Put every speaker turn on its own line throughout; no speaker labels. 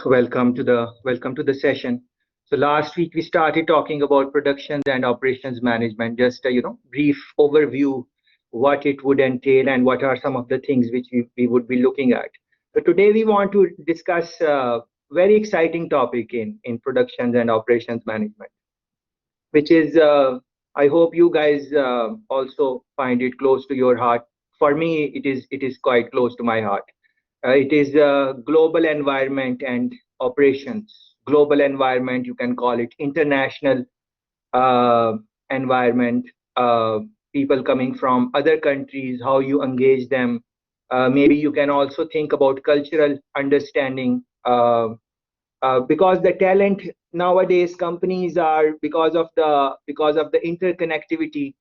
Welcome to the session. So last week we started talking about productions and operations management, just a brief overview, what it would entail and what are some of the things which we would be looking at. So today we want to discuss a very exciting topic in productions and operations management, which is I hope you guys also find it close to your heart. For me, it is quite close to my heart. It is global environment and operations. Global environment, you can call it international uh, environment. People coming from other countries, how you engage them. Maybe you can also think about cultural understanding. Because the talent nowadays, companies are because of the interconnectivity.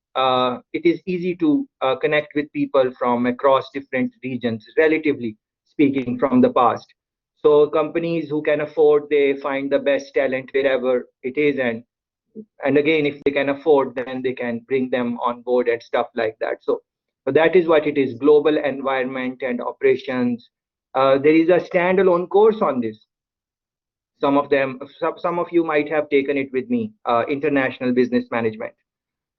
It is easy to connect with people from across different regions, relatively speaking, from the past. So companies who can afford, they find the best talent wherever it is, and again, if they can afford, then they can bring them on board and stuff like that. So that is what it is: global environment and operations. There is a standalone course on this. Some of you might have taken it with me, international business management,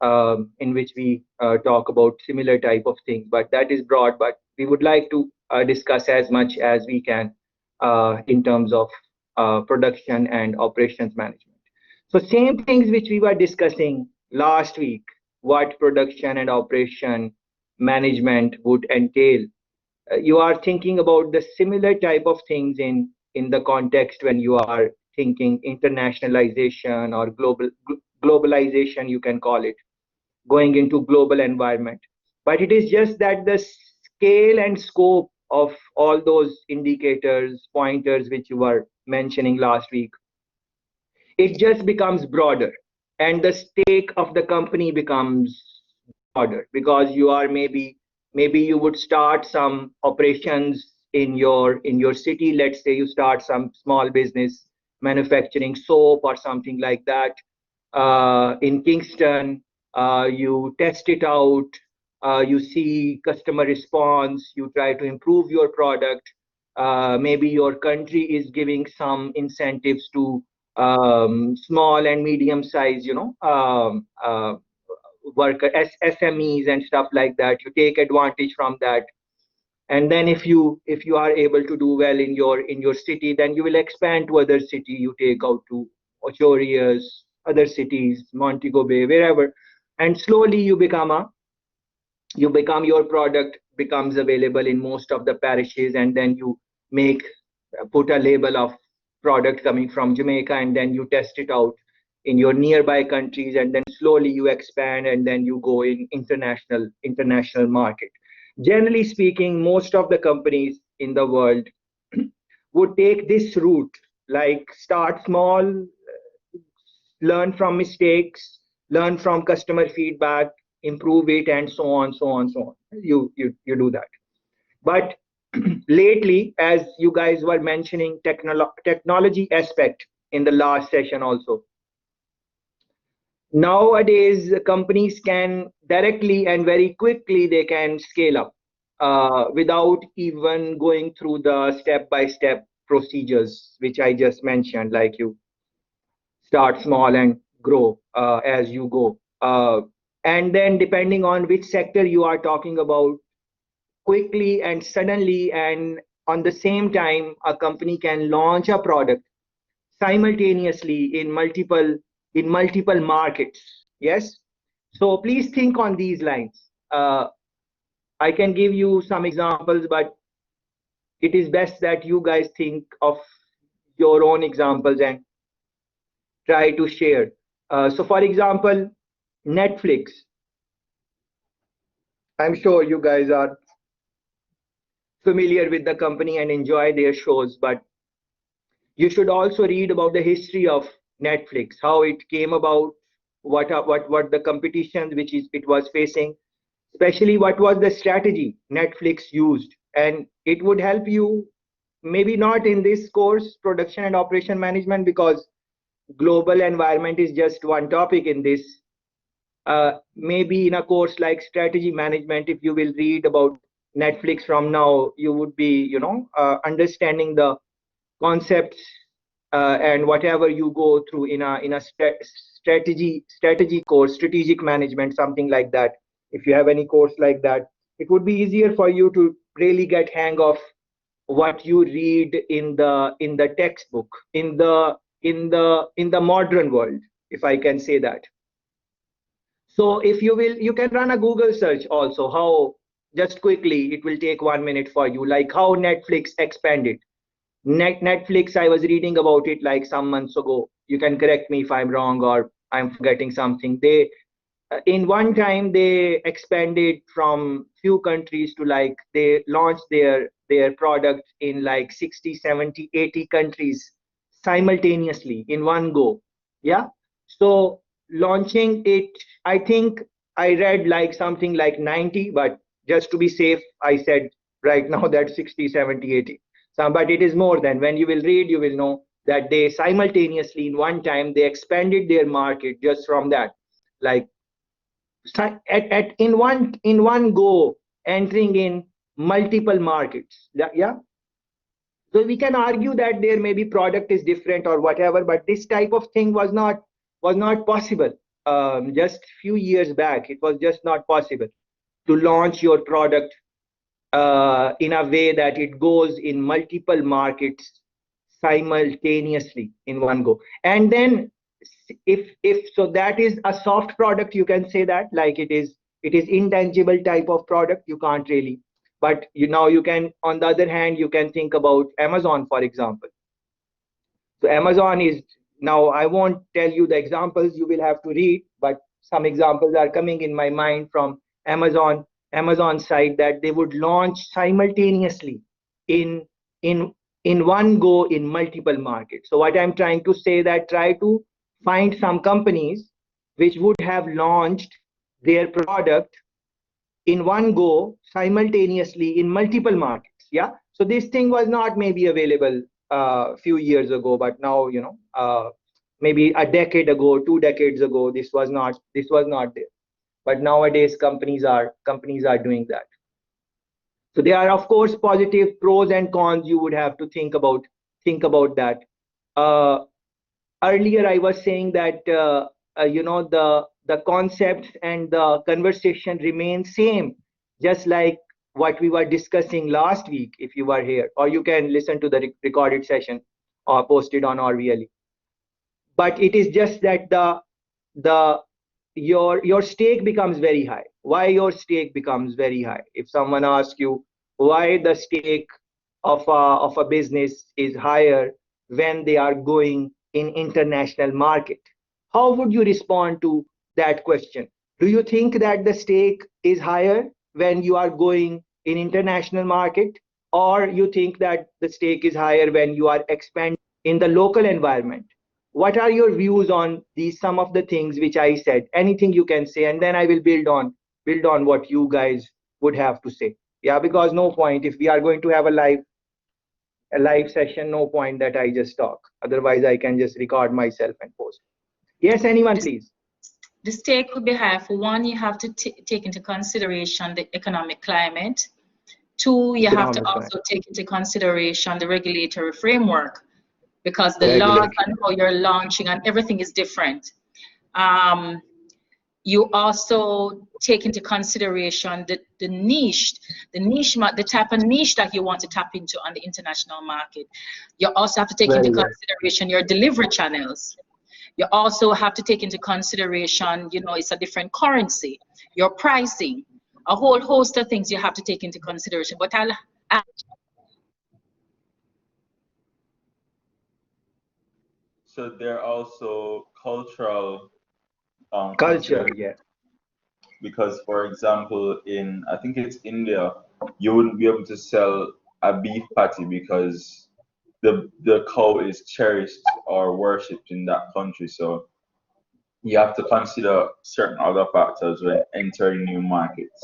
in which we talk about similar type of things, but that is broad. But we would like to discuss as much as we can in terms of production and operations management. So same things which we were discussing last week, what production and operation management would entail. You are thinking about the similar type of things in the context when you are thinking internationalization or globalization, you can call it, going into global environment. But it is just that the scale and scope of all those indicators, pointers which you were mentioning last week, it just becomes broader, and the stake of the company becomes broader, because you are maybe you would start some operations in your city. Let's say you start some small business manufacturing soap or something like that in Kingston. You test it out, you see customer response, you try to improve your product. Maybe your country is giving some incentives to small and medium size, worker SMEs and stuff like that. You take advantage from that, and then if you are able to do well in your city, then you will expand to other city. You take out to Ochorius, other cities, Montego Bay, wherever, and slowly you become your product becomes available in most of the parishes, and then you make put a label of product coming from Jamaica, and then you test it out in your nearby countries, and then slowly you expand, and then you go in international market. Generally speaking, most of the companies in the world would take this route, like start small, learn from mistakes, learn from customer feedback, improve it, and so on, so on, so on. You do that. But lately, as you guys were mentioning, technology aspect in the last session also, nowadays companies can directly and very quickly, they can scale up without even going through the step by step procedures which I just mentioned, like you start small and grow as you go. And then depending on which sector you are talking about, quickly and suddenly and on the same time, a company can launch a product simultaneously in multiple markets. Yes. So please think on these lines. I can give you some examples, but it is best that you guys think of your own examples and try to share. So for example, Netflix. I'm sure you guys are familiar with the company and enjoy their shows, but you should also read about the history of Netflix, how it came about, what the competition which it was facing, especially what was the strategy Netflix used. And it would help you, maybe not in this course, production and operation management, because global environment is just one topic in this. Maybe in a course like strategy management, if you will read about Netflix from now, you would be understanding the concepts and whatever you go through in a strategy course, strategic management, something like that. If you have any course like that, it would be easier for you to really get hang of what you read in the textbook, in the modern world, if I can say that. So if you will, you can run a Google search also, how, just quickly, it will take 1 minute for you, like how Netflix expanded. Netflix, I was reading about it like some months ago. You can correct me if I'm wrong or I'm forgetting something. They in one time they expanded from few countries to, like, they launched their product in like 60, 70, 80 countries simultaneously in one go. Yeah. So launching it, I think I read like something like 90, but just to be safe, I said right now that 60, 70, 80. So, but it is more than, when you will read, you will know that they simultaneously in one time they expanded their market just from that, like in one go, entering in multiple markets. Yeah. So we can argue that there maybe product is different or whatever, but this type of thing was not possible. Just few years back, it was just not possible to launch your product in a way that it goes in multiple markets simultaneously in one go. And then if so, that is a soft product, you can say that, like it is intangible type of product, you can't really. But you can, on the other hand, you can think about Amazon, for example. So Amazon is, now I won't tell you the examples, you will have to read, but some examples are coming in my mind from Amazon side, that they would launch simultaneously in in in one go in multiple markets. So what I'm trying to say, that try to find some companies which would have launched their product in one go simultaneously in multiple markets. Yeah. So this thing was not maybe available a few years ago, but now, maybe a decade ago, 2 decades ago, this was not there. But nowadays companies are doing that. So there are, of course, positive pros and cons, you would have to think about that. uh, Earlier I was saying that the concepts and the conversation remain same, just like what we were discussing last week, if you were here, or you can listen to the recorded session or posted on RVLE. But it is just that the your stake becomes very high. Why your stake becomes very high? If someone asks you why the stake of a business is higher when they are going in international market, how would you respond to that question? Do you think that the stake is higher when you are going in international market, or you think that the stake is higher when you are expanding in the local environment? What are your views on these, some of the things which I said? Anything you can say, and then I will build on what you guys would have to say. Yeah, because no point, if we are going to have a live session, no point that I just talk. Otherwise, I can just record myself and post. Yes, anyone, please.
The stake could be high. For one, you have to take into consideration the economic climate. Two, you have to also take into consideration the regulatory framework, because the laws and how you're launching and everything is different. You also take into consideration the niche, the type of niche that you want to tap into on the international market. You also have to take into consideration your delivery channels. You also have to take into consideration, it's a different currency, your pricing, a whole host of things you have to take into consideration. But
so there are also cultural
culture, yeah.
Because, for example, in, I think it's India, you wouldn't be able to sell a beef patty because the cow is cherished or worshipped in that country. So you have to consider certain other factors when entering new markets.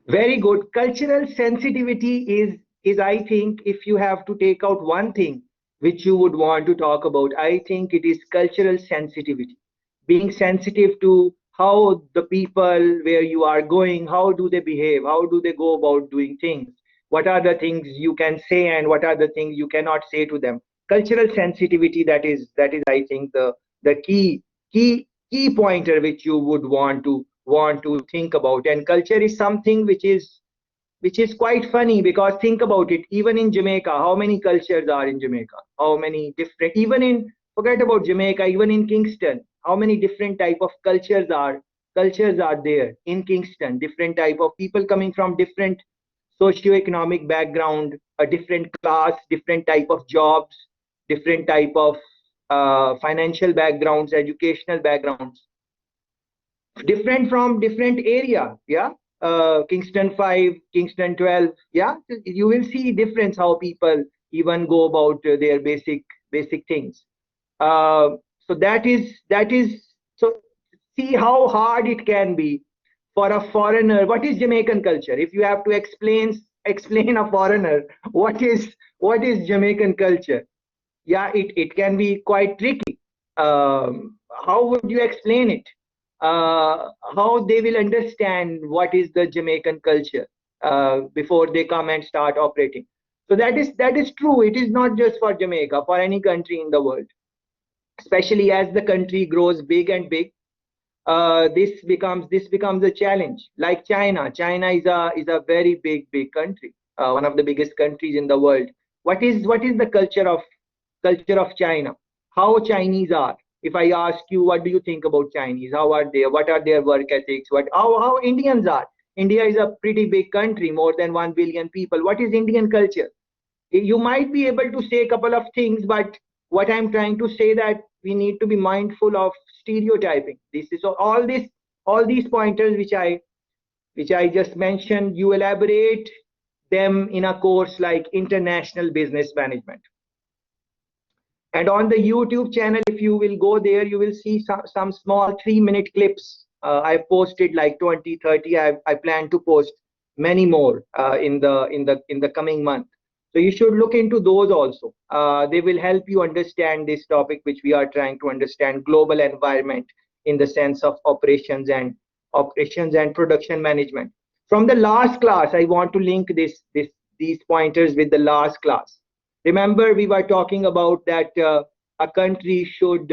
Very good. Cultural sensitivity is I think, if you have to take out one thing which you would want to talk about, I think it is cultural sensitivity. Being sensitive to how the people where you are going, how do they behave, how do they go about doing things. what are the things you can say and what are the things you cannot say to them. Cultural sensitivity, that is I think the key pointer which you would want to think about. And culture is something which is quite funny, because think about it, even in Jamaica, how many cultures are in Jamaica? How many different, even in, forget about Jamaica, even in Kingston, how many different type of cultures are there in Kingston? Different type of people coming from different socio-economic background, a different class, different type of jobs, different type of financial backgrounds, educational backgrounds, different from different area. Yeah, Kingston 5, Kingston 12. Yeah, you will see difference how people even go about their basic things. So that is so, see how hard it can be for a foreigner. What is Jamaican culture? If you have to explain a foreigner what is Jamaican culture, yeah, it can be quite tricky. How would you explain it? How they will understand what is the Jamaican culture before they come and start operating? So that is true. It is not just for Jamaica, for any country in the world, especially as the country grows big and big. This becomes a challenge. Like China. China is a very big country, one of the biggest countries in the world. What is the culture of China? How Chinese are? If I ask you, what do you think about Chinese? How are they? What are their work ethics? How Indians are? India is a pretty big country, more than 1 billion people. What is Indian culture? You might be able to say a couple of things, but what I'm trying to say, that we need to be mindful of stereotyping. This is all these pointers which I just mentioned. You elaborate them in a course like International Business Management. And on the YouTube channel, if you will go there, you will see some small 3-minute clips. I've posted like 20, 30. I plan to post many more in the coming month. So you should look into those also. They will help you understand this topic, which we are trying to understand: global environment in the sense of operations and production management. From the last class, I want to link these pointers with the last class. Remember, we were talking about that a country should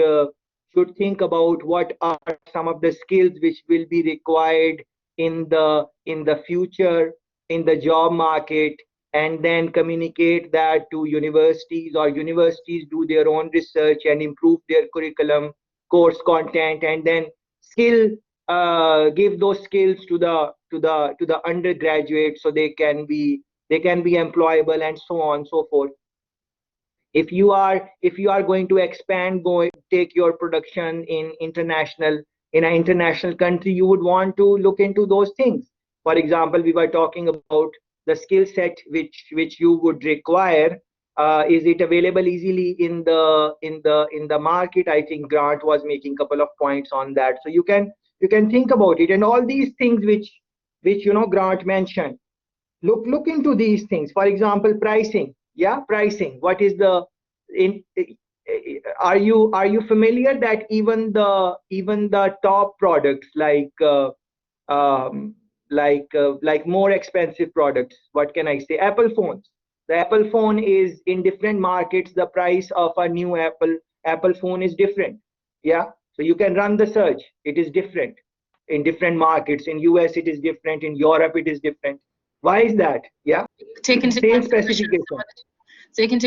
think about what are some of the skills which will be required in the future, in the job market, and then communicate that to universities, or universities do their own research and improve their curriculum, course content, and then give those skills to the undergraduates, so they can be employable, and so on and so forth. If you are going to expand, take your production in an international country, you would want to look into those things. For example, we were talking about the skill set which you would require. Is it available easily in the market? I think Grant was making a couple of points on that. So you can think about it, and all these things which Grant mentioned. Look into these things. For example, pricing. Yeah, pricing. What is are you familiar that even the top products, like more expensive products, what can I say? Apple phones. The Apple phone is in different markets. The price of a new Apple phone is different. Yeah, so you can run the search. It is different in different markets. In US, it is different. In Europe, it is different. Why is that? Yeah,
Take into
same specification.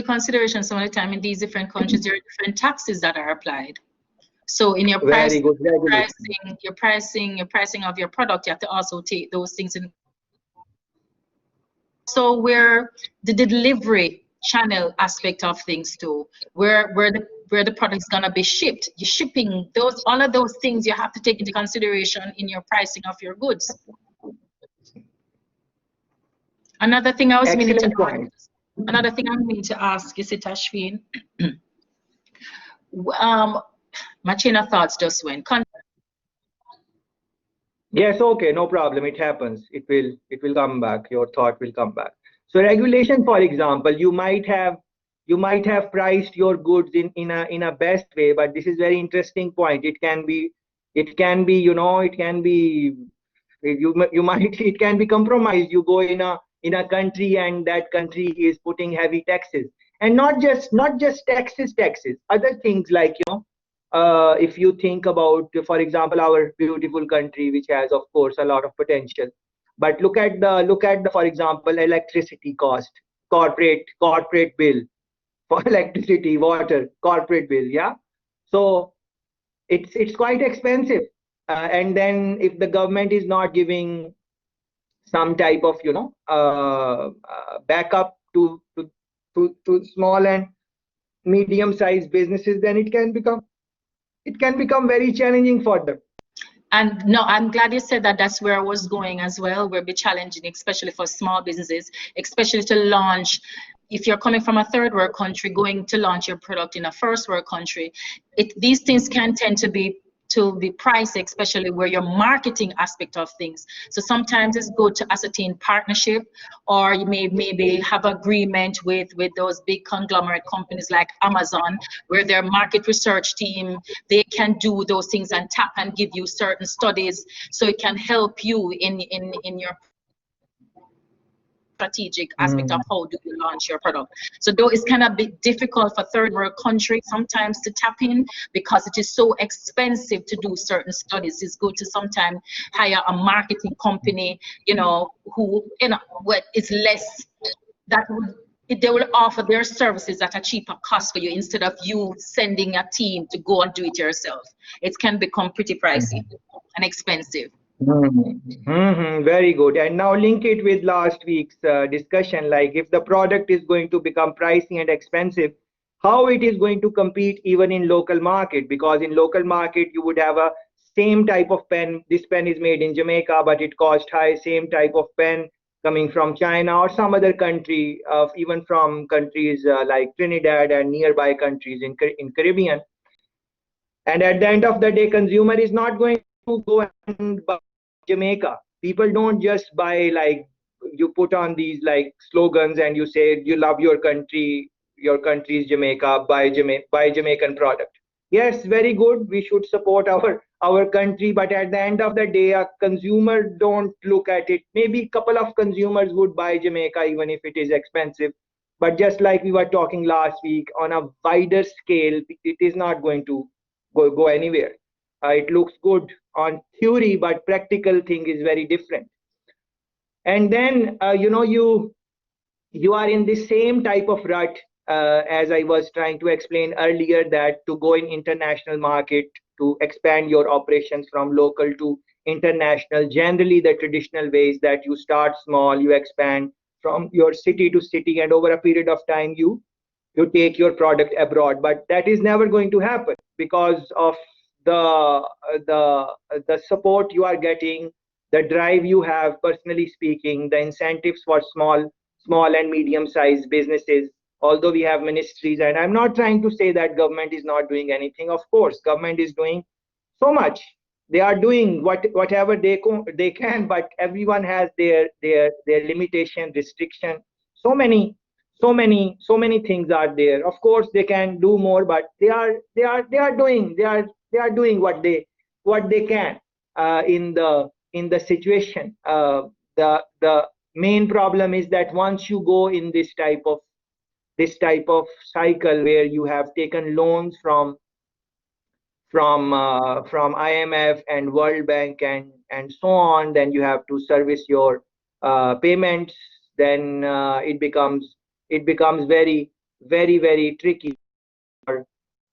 Consideration some of the time in these different countries, there are different taxes that are applied. So in your pricing of your product, you have to also take those things in. So where the delivery channel aspect of things too, where the product's gonna be shipped, you're shipping, all of those things you have to take into consideration in your pricing of your goods. Another thing I was meaning to ask. Another thing I'm meaning to ask is, Tashveen, my chain of thoughts just went.
Yes, okay, no problem. It happens. It will come back. Your thought will come back. So regulation, for example, you might have priced your goods in a best way, but this is very interesting point. It can be it can be compromised. You go in in a country, and that country is putting heavy taxes, and not just taxes, other things like, if you think about, for example, our beautiful country, which has, of course, a lot of potential, but look at the, for example, electricity cost, corporate bill for electricity, water, corporate bill, yeah. So it's quite expensive, and then if the government is not giving some type of, backup to small and medium sized businesses, then it can become very challenging for them.
And no, I'm glad you said that. That's where I was going as well. Will be challenging, especially for small businesses, especially to launch. If you're coming from a third world country, going to launch your product in a first world country, these things can tend to be pricey, especially where your marketing aspect of things. So sometimes it's good to ascertain partnership, or you may maybe have agreement with those big conglomerate companies like Amazon, where their market research team, they can do those things and tap and give you certain studies, so it can help you in your strategic aspect of how do you launch your product. So though it's kind of a bit difficult for third world countries sometimes to tap in, because it is so expensive to do certain studies. It's good to sometimes hire a marketing company, who, what is less, that they will offer their services at a cheaper cost for you, instead of you sending a team to go and do it yourself. It can become pretty pricey and expensive.
Very good. And now link it with last week's discussion. Like, if the product is going to become pricey and expensive, how it is going to compete even in local market? Because in local market, you would have a same type of pen. This pen is made in Jamaica, but it cost high. Same type of pen coming from China or some other country, even from countries like Trinidad and nearby countries in Caribbean. And at the end of the day, consumer is not going to go and buy Jamaica. People don't just buy, like, you put on these like slogans and you say you love your country is Jamaica, buy Jamaican product. Yes, very good. We should support our country, but at the end of the day, a consumer don't look at it. Maybe a couple of consumers would buy Jamaica even if it is expensive. But just like we were talking last week, on a wider scale, it is not going to go anywhere. It looks good on theory, but practical thing is very different. And then you are in the same type of rut, as I was trying to explain earlier, that to go in international market, to expand your operations from local to international, generally the traditional ways that you start small, you expand from your city to city, and over a period of time you take your product abroad. But that is never going to happen because of the support you are getting, the drive you have, personally speaking, the incentives for small and medium sized businesses. Although we have ministries, and I'm not trying to say that government is not doing anything. Of course, government is doing so much. They are doing whatever they can, but everyone has their limitation, restriction. So many things are there. Of course, they can do more, but they are doing what they can in the situation. The main problem is that once you go in this type of cycle where you have taken loans from IMF and World Bank and so on, then you have to service your payments. Then it becomes very, very, very tricky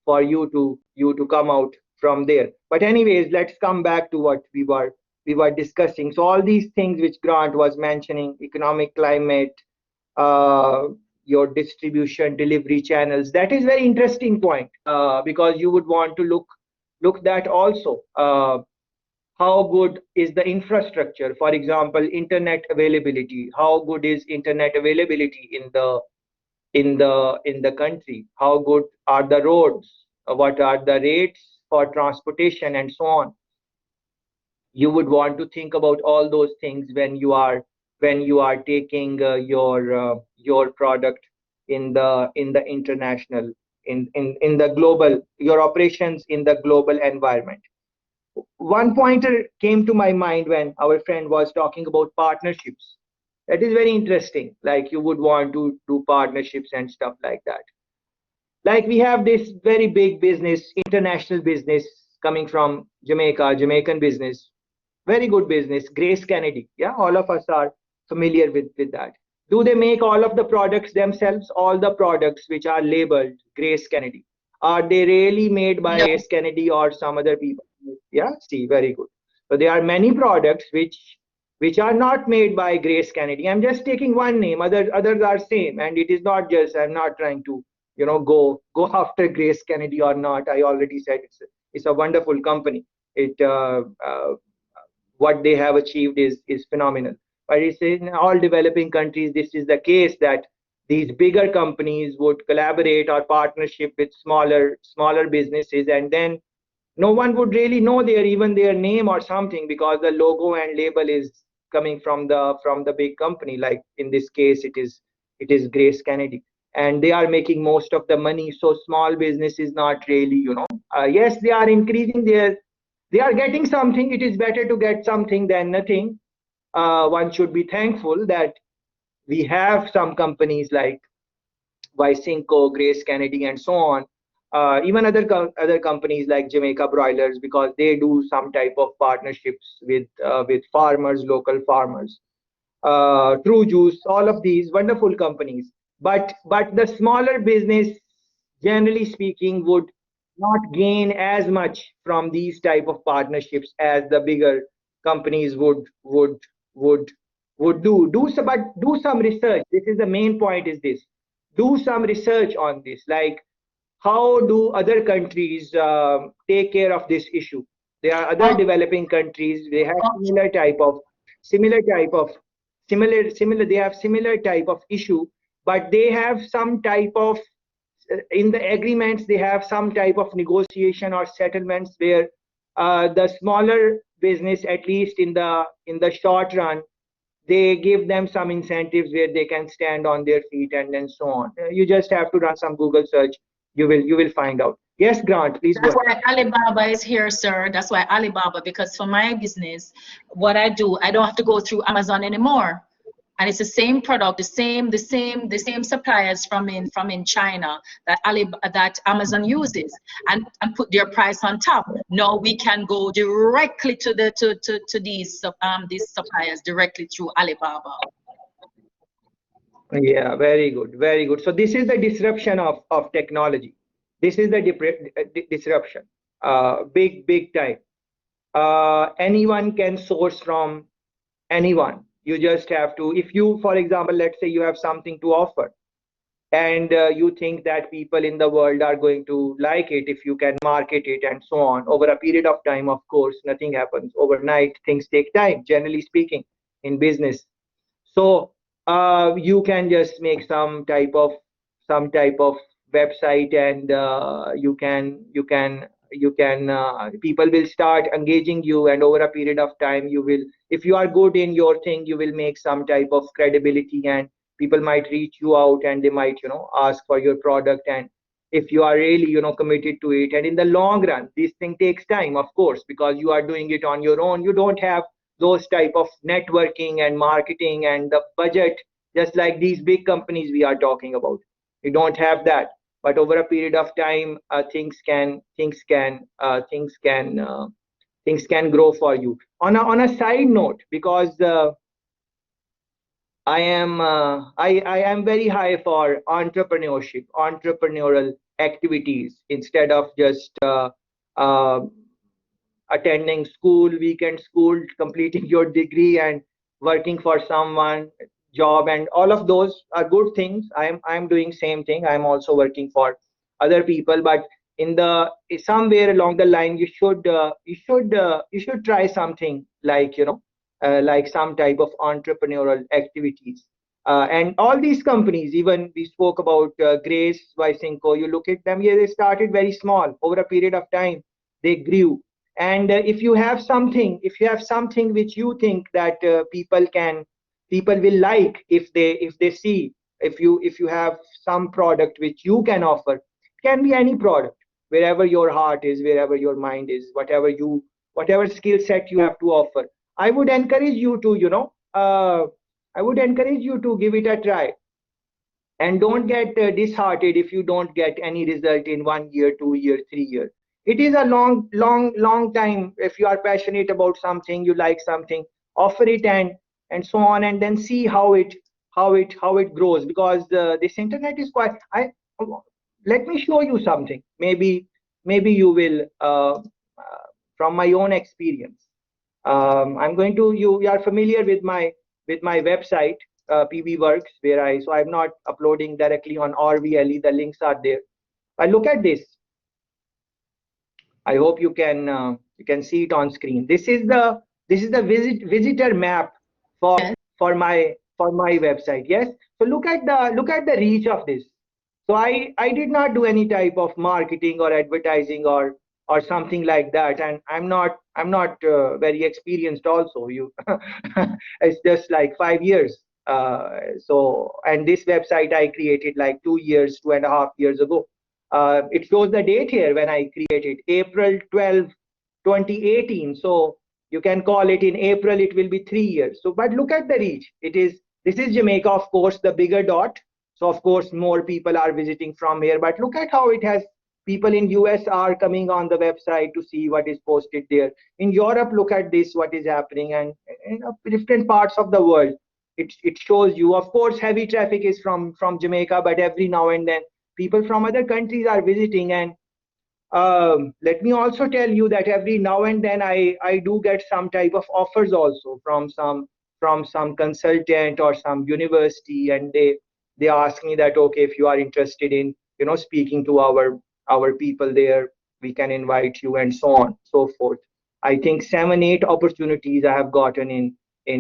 for you to come out from there. But anyways, let's come back to what we were discussing. So all these things which Grant was mentioning: economic climate, your distribution, delivery channels. That is very interesting point, because you would want to look that also. How good is the infrastructure? For example, internet availability. How good is internet availability in the country? How good are the roads? What are the rates for transportation, and so on? You would want to think about all those things when you are taking your product in the international, in the global, your operations in the global environment. One pointer came to my mind when our friend was talking about partnerships. That is very interesting. Like you would want to do partnerships and stuff like that. Like we have this very big business, international business coming from Jamaica, Jamaican business, very good business, Grace Kennedy. Yeah, all of us are familiar with that. Do they make all of the products themselves? All the products which are labeled Grace Kennedy, are they really made by
No.
Grace Kennedy or some other people? Yeah, see, very good. So there are many products which are not made by Grace Kennedy. I'm just taking one name. Others are same, and it is not just. I'm not trying to go after Grace Kennedy or not. I already said it's a wonderful company. It what they have achieved is phenomenal. But it's in all developing countries, this is the case that these bigger companies would collaborate or partnership with smaller businesses, and then no one would really know their name or something, because the logo and label is coming from the big company. Like in this case, it is Grace Kennedy, and they are making most of the money. So small business is not really, yes, they are increasing they are getting something. It is better to get something than nothing. One should be thankful that we have some companies like Vycinco, Grace Kennedy, and so on. Even other companies like Jamaica Broilers, because they do some type of partnerships with farmers, local farmers. True Juice, all of these wonderful companies. But the smaller business, generally speaking, would not gain as much from these type of partnerships as the bigger companies would would do so. But do some research. This is the main point. Is this, do some research on this, like how do other countries take care of this issue? There are other
Oh,
developing countries. They have
oh,
similar type of similar. They have similar type of issue, but they have some type of in the agreements. They have some type of negotiation or settlements where the smaller business, at least in the short run, they give them some incentives where they can stand on their feet, and then so on. You just have to run some Google search. You will find out. Yes, Grant, please go
that's
ahead.
why Alibaba is here, sir. That's why Alibaba, because for my business, what I do, I don't have to go through Amazon anymore. And it's the same product, the same suppliers from in China that Amazon uses, and put their price on top. Now we can go directly to these suppliers directly through Alibaba.
Yeah, very good, very good. So this is the disruption of technology. This is the disruption, big time. Anyone can source from anyone. You just have to, if you, for example, let's say you have something to offer, and you think that people in the world are going to like it if you can market it and so on. Over a period of time, of course, nothing happens overnight. Things take time, generally speaking, in business. So you can just make some type of website, and you can people will start engaging you, and over a period of time, you will, if you are good in your thing, you will make some type of credibility, and people might reach you out, and they might ask for your product. And if you are really committed to it, and in the long run, this thing takes time, of course, because you are doing it on your own. You don't have those type of networking and marketing and the budget, just like these big companies we are talking about. You don't have that. But over a period of time, things can grow for you. On a side note, because I am very high for entrepreneurial activities, instead of just uh, attending school, weekend school, completing your degree, and working for someone job. And all of those are good things. I'm doing same thing. I'm also working for other people. But in the somewhere along the line, you should try something like like some type of entrepreneurial activities. And all these companies, even we spoke about Grace, Vycinco, you look at them, yeah, they started very small. Over a period of time, they grew. And if you have something which you think that people will like, if they see, if you have some product which you can offer. It can be any product, wherever your heart is, wherever your mind is, whatever skill set you have to offer. I would encourage you to I would encourage you to give it a try. And don't get disheartened if you don't get any result in 1 year, 2 years, 3 years. It is a long time. If you are passionate about something, you like something, offer it and so on, and then see how it grows. Because this internet is quite. Let me show you something. Maybe you will from my own experience. I'm going to you are familiar with my website, PB Works, where I'm not uploading directly on RVLE. The links are there. But look at this. I hope you can see it on screen. This is the visitor map for for my website. Yes. So look at the reach of this. So I did not do any type of marketing or advertising or something like that, and I'm not very experienced also. It's just like 5 years. And this website I created like 2 years, 2.5 years ago. It shows the date here when I created, April 12, 2018. So you can call it in April, it will be 3 years. So, but look at the reach. This is Jamaica, of course, the bigger dot. So of course, more people are visiting from here, but look at how it has people in US are coming on the website to see what is posted there. In Europe, look at this, what is happening, and in different parts of the world. It shows you, of course, heavy traffic is from Jamaica, but every now and then people from other countries are visiting. And let me also tell you that every now and then I do get some type of offers also from some consultant or some university, and they ask me that, okay, if you are interested in speaking to our people there, we can invite you, and so on so forth. I think 7-8 opportunities I have gotten in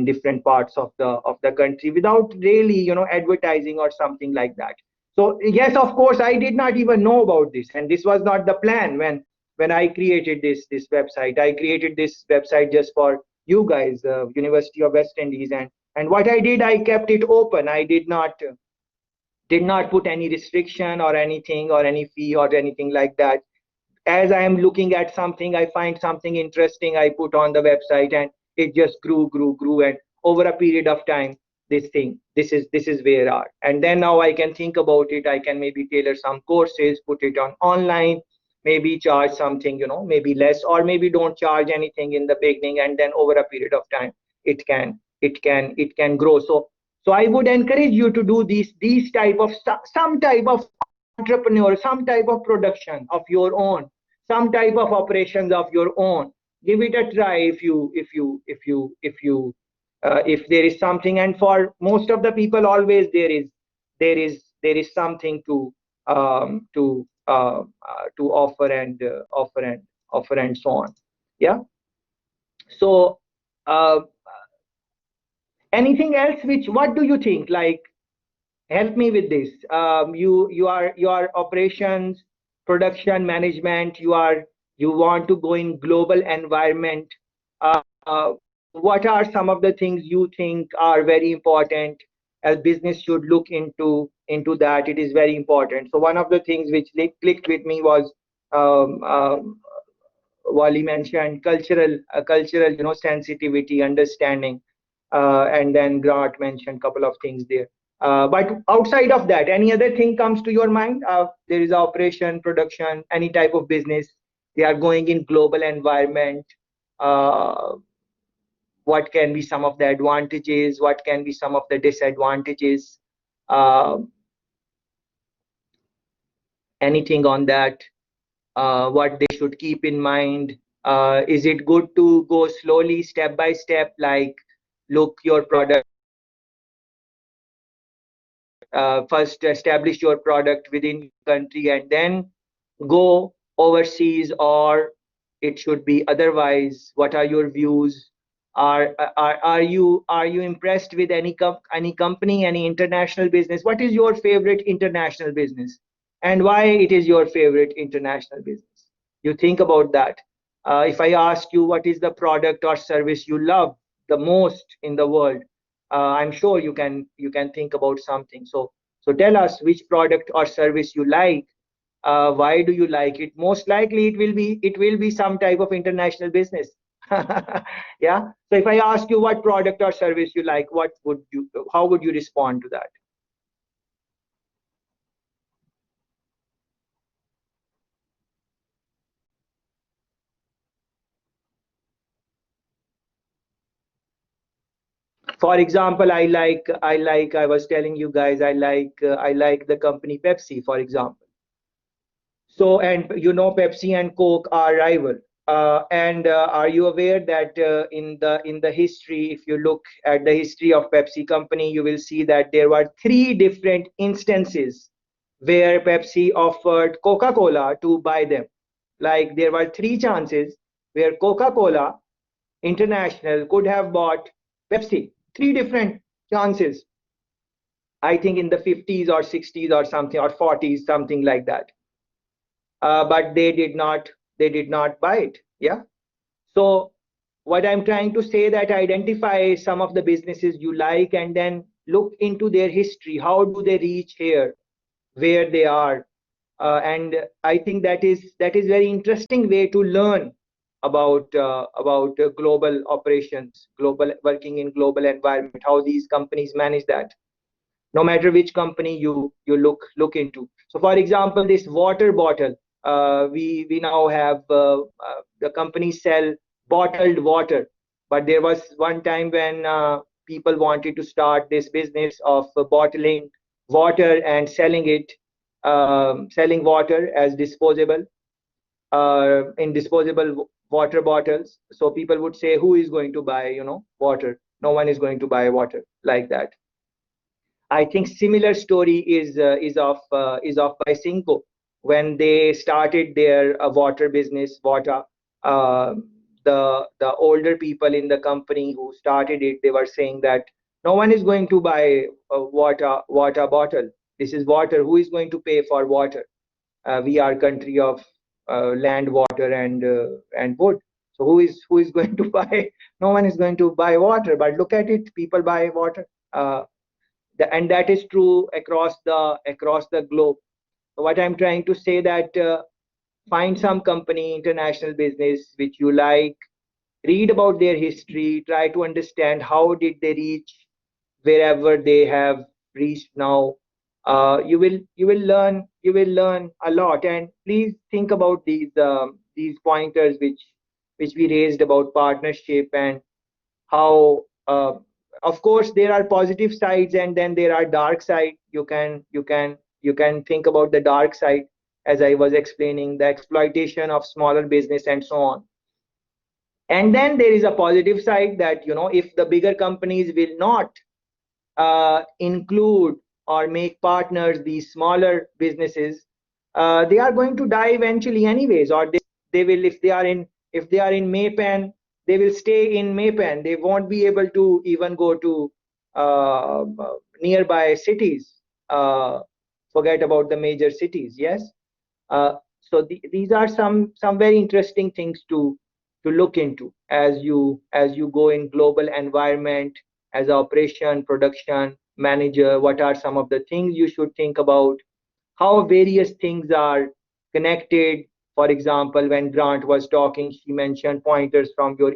different parts of the country without really advertising or something like that. So yes, of course, I did not even know about this, and this was not the plan when I created this website. I created this website just for you guys, University of West Indies, and what I did, I kept it open. I did not put any restriction or anything or any fee or anything like that. As I am looking at something, I find something interesting, I put on the website, and it just grew, and over a period of time, this is where are. And then now I can think about it. I can maybe tailor some courses, put it on online, maybe charge something, maybe less, or maybe don't charge anything in the beginning, and then over a period of time, it can grow. So I would encourage you to do these type of some type of entrepreneur, some type of production of your own, some type of operations of your own. Give it a try if there is something. And for most of the people, always there is something to offer and so on. Yeah. So anything else? What do you think? Like, help me with this. You are operations, production management. You want to go in global environment. What are some of the things you think are very important? A business should look into that. It is very important. So one of the things which clicked with me was Wally mentioned cultural, sensitivity, understanding, and then Grant mentioned a couple of things there. But outside of that, any other thing comes to your mind? There is operation, production, any type of business. They are going in global environment. What can be some of the advantages? What can be some of the disadvantages? Anything on that? What they should keep in mind? Is it good to go slowly, step by step, like look your product, first establish your product within country and then go overseas, or it should be otherwise? What are your views? Are you impressed with any company, any international business? What is your favorite international business, and why it is your favorite international business? You think about that. If I ask you what is the product or service you love the most in the world, I'm sure you can think about something. So tell us which product or service you like. Why do you like it? Most likely it will be some type of international business. Yeah. So if I ask you what product or service you like, how would you respond to that? For example, I was telling you guys, I like the company Pepsi, for example. So, and Pepsi and Coke are rival. And are you aware that in the history, if you look at the history of Pepsi company, you will see that there were three different instances where Pepsi offered Coca-Cola to buy them. Like there were three chances where Coca-Cola International could have bought Pepsi. Three different chances. I think in the 50s or 60s or something, or 40s, something like that. But they did not buy it. Yeah. So what I'm trying to say, that identify some of the businesses you like and then look into their history. How do they reach here, where they are? And I think that is very interesting way to learn about global operations, global working in global environment, how these companies manage that, no matter which company you look into. So for example, this water bottle, we now have the companies sell bottled water, but there was one time when people wanted to start this business of bottling water and selling water as disposable, in disposable water bottles. So people would say, who is going to buy water? No one is going to buy water like that. I think similar story is of by Cinco when they started their water business. Water, uh, the older people in the company who started it, they were saying that no one is going to buy a water bottle. This is water. Who is going to pay for water? We are country of land, water, and wood. So who is going to buy? No one is going to buy water. But look at it, people buy water. And that is true across the globe. So what I'm trying to say, that find some company, international business which you like, read about their history, try to understand how did they reach wherever they have reached now. You will learn a lot. And please think about these pointers which we raised about partnership, and how of course there are positive sides and then there are dark side. You can think about the dark side, as I was explaining, the exploitation of smaller business and so on. And then there is a positive side, that if the bigger companies will not include or make partners these smaller businesses, they are going to die eventually anyways, or they will, if they are in Maypen, they will stay in Maypen. They won't be able to even go to uh, nearby cities. Forget about the major cities. Yes. So these are some very interesting things to look into as you go in global environment, as operation production manager. What are some of the things you should think about? How various things are connected. For example, when Grant was talking, she mentioned pointers from your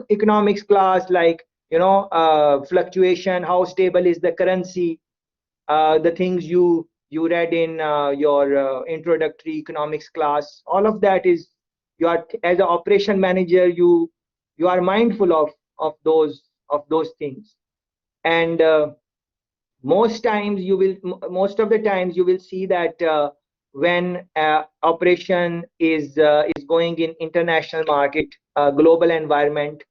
economics class, like fluctuation, how stable is the currency, the things you read in your introductory economics class. All of that is, you are, as an operation manager, you are mindful of those things. And most of the times you will see that when operation is going in international market, global environment,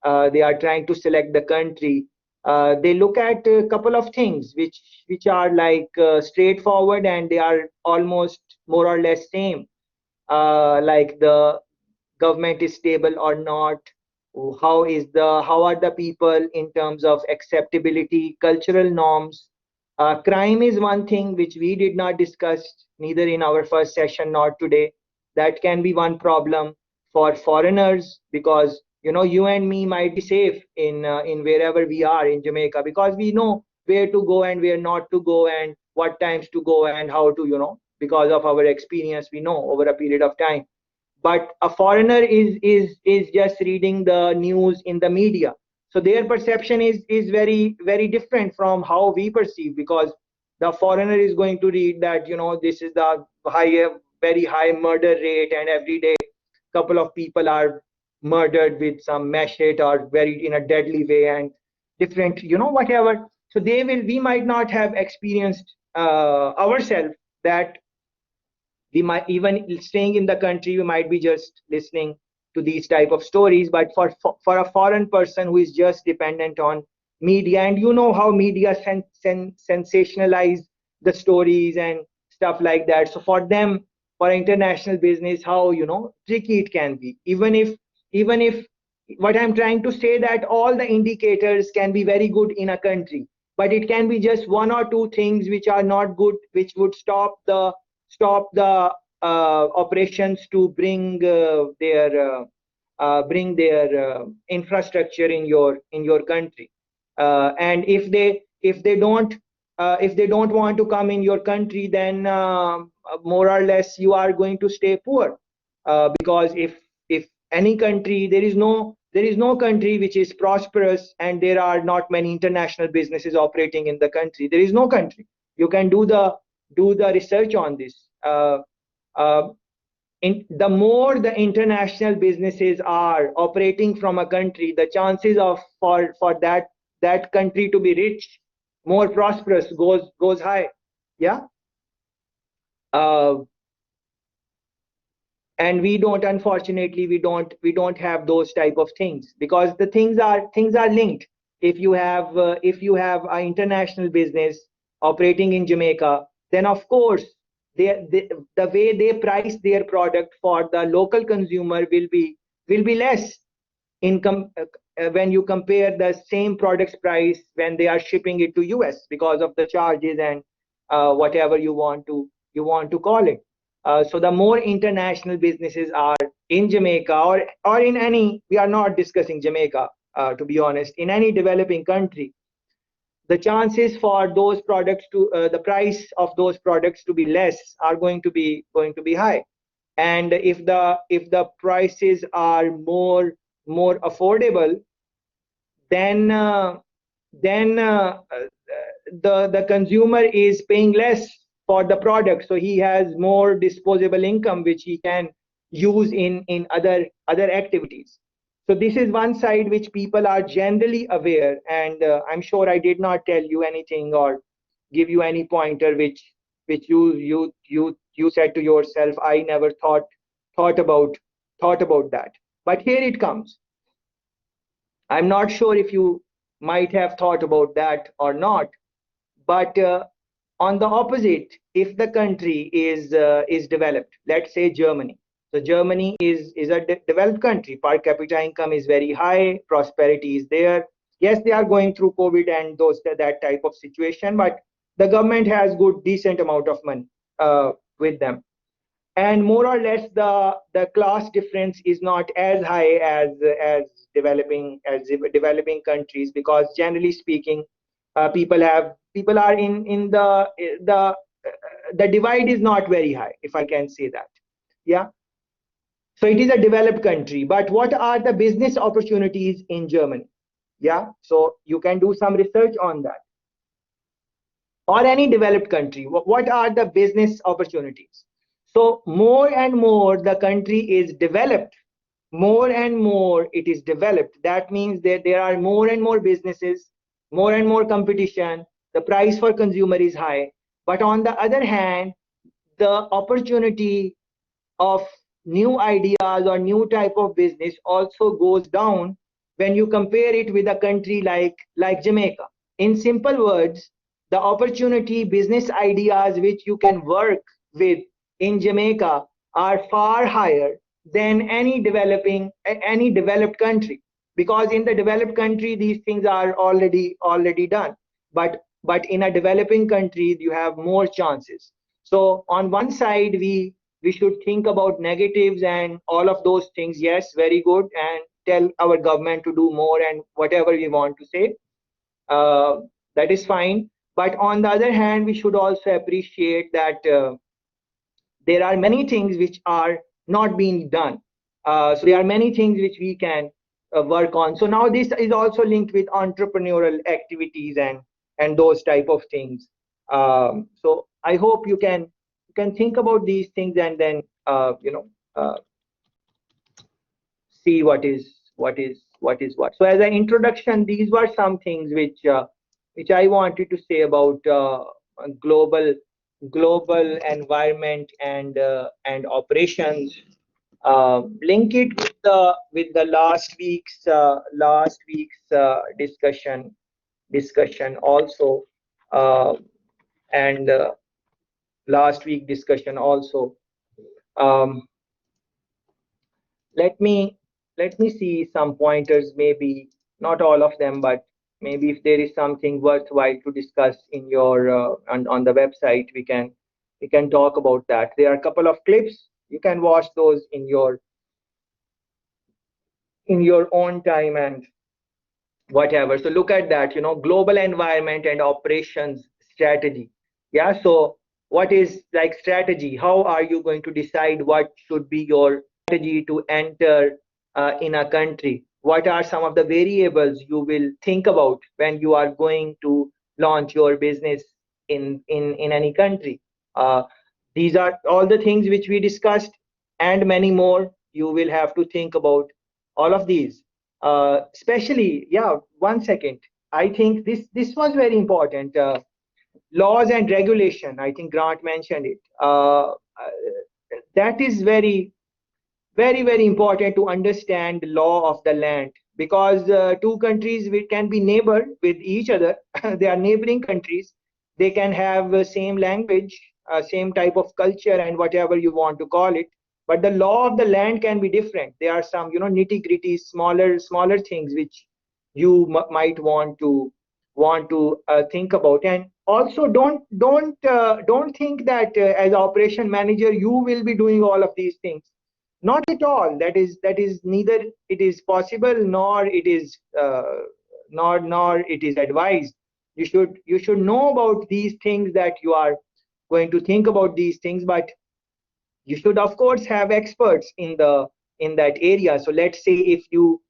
they are trying to select the country. They look at a couple of things which are like straightforward, and they are almost more or less same, like the government is stable or not, how are the people in terms of acceptability, cultural norms. Crime is one thing which we did not discuss, neither in our first session nor today. That can be one problem for foreigners, because you and me might be safe in wherever we are in Jamaica, because we know where to go and where not to go, and what times to go and how to, because of our experience, we know over a period of time. but a foreigner is just reading the news in the media. So their perception is very different from how we perceive, because the foreigner is going to read that, this is the very high murder rate, and every day couple of people are murdered with some machete or very in a deadly way, and different, whatever. So we might not have experienced ourselves that. We might, even staying in the country, we might be just listening to these type of stories. But for a foreign person who is just dependent on media, and how media sensationalize the stories and stuff like that. So for them, for international business, how tricky it can be. Even if what I'm trying to say, that all the indicators can be very good in a country, but it can be just one or two things which are not good, which would stop the operations to bring their infrastructure in your country. And if they don't want to come in your country, then more or less you are going to stay poor, because if any country, there is no country which is prosperous and there are not many international businesses operating in the country. There is no country. You can do the research on this. Uh, the more the international businesses are operating from a country, the chances of for that country to be rich, more prosperous, goes high. Yeah. uh, and unfortunately, we don't have those type of things, because the things are linked. If you have an international business operating in Jamaica, then of course the way they price their product for the local consumer will be less when you compare the same product's price when they are shipping it to US, because of the charges and whatever you want to call it. So the more international businesses are in Jamaica, or in any, we are not discussing Jamaica, to be honest, in any developing country, the chances for those products to the price of those products to be less are going to be high. And if the prices are more affordable, then the consumer is paying less for the product, so he has more disposable income which he can use in other activities. So this is one side which people are generally aware, and I'm sure I did not tell you anything or give you any pointer which you said to yourself, I never thought about that. But here it comes. I'm not sure if you might have thought about that or not, but on the opposite, if the country is developed, let's say Germany. So Germany is a developed country. Per capita income is very high. Prosperity is there. Yes, they are going through COVID and that type of situation, but the government has good decent amount of money with them. And more or less the class difference is not as high as developing countries, because generally speaking, people are in the divide is not very high, if I can say that. Yeah. So it is a developed country, but what are the business opportunities in Germany? Yeah, so you can do some research on that, or any developed country. What are the business opportunities? So more and more the country is developed, more and more it is developed. That means that there are more and more businesses, more and more competition. The price for consumer is high. But on the other hand, the opportunity of new ideas or new type of business also goes down when you compare it with a country like Jamaica. In simple words, the opportunity, business ideas which you can work with in Jamaica are far higher than any developed country, because in the developed country these things are already done, but in a developing country you have more chances. So on one side, we should think about negatives and all of those things. Yes, very good, and tell our government to do more and whatever we want to say. That is fine. But on the other hand, we should also appreciate that there are many things which are not been done. So there are many things which we can work on. So now this is also linked with entrepreneurial activities and those type of things. So I hope you can think about these things and then see what. So as an introduction, these were some things which I wanted to say about global environment and operations. Link it with the last week's discussion also, uh, and last week discussion also. Um, let me see some pointers, maybe not all of them, but maybe if there is something worthwhile to discuss in your on the website, we can talk about that. There are a couple of clips, you can watch those in your own time and whatever. So look at that, global environment and operations strategy. Yeah, so what is like strategy? How are you going to decide what should be your strategy to enter in a country? What are some of the variables you will think about when you are going to launch your business in any country? uh, these are all the things which we discussed and many more. You will have to think about all of these, especially, yeah, 1 second. I think this was very important. Laws and regulation, I think Grant mentioned it. That is very important to understand the law of the land, because two countries which can be neighbor with each other. They are neighboring countries, they can have the same language, same type of culture and whatever you want to call it, but the law of the land can be different. There are some nitty gritty smaller things which you might want to think about. And also don't think that as operation manager you will be doing all of these things. Not at all. That is neither it is possible nor it is nor it is advised. You should know about these things, that you are going to think about these things, but you should of course have experts in that area. So let's say if you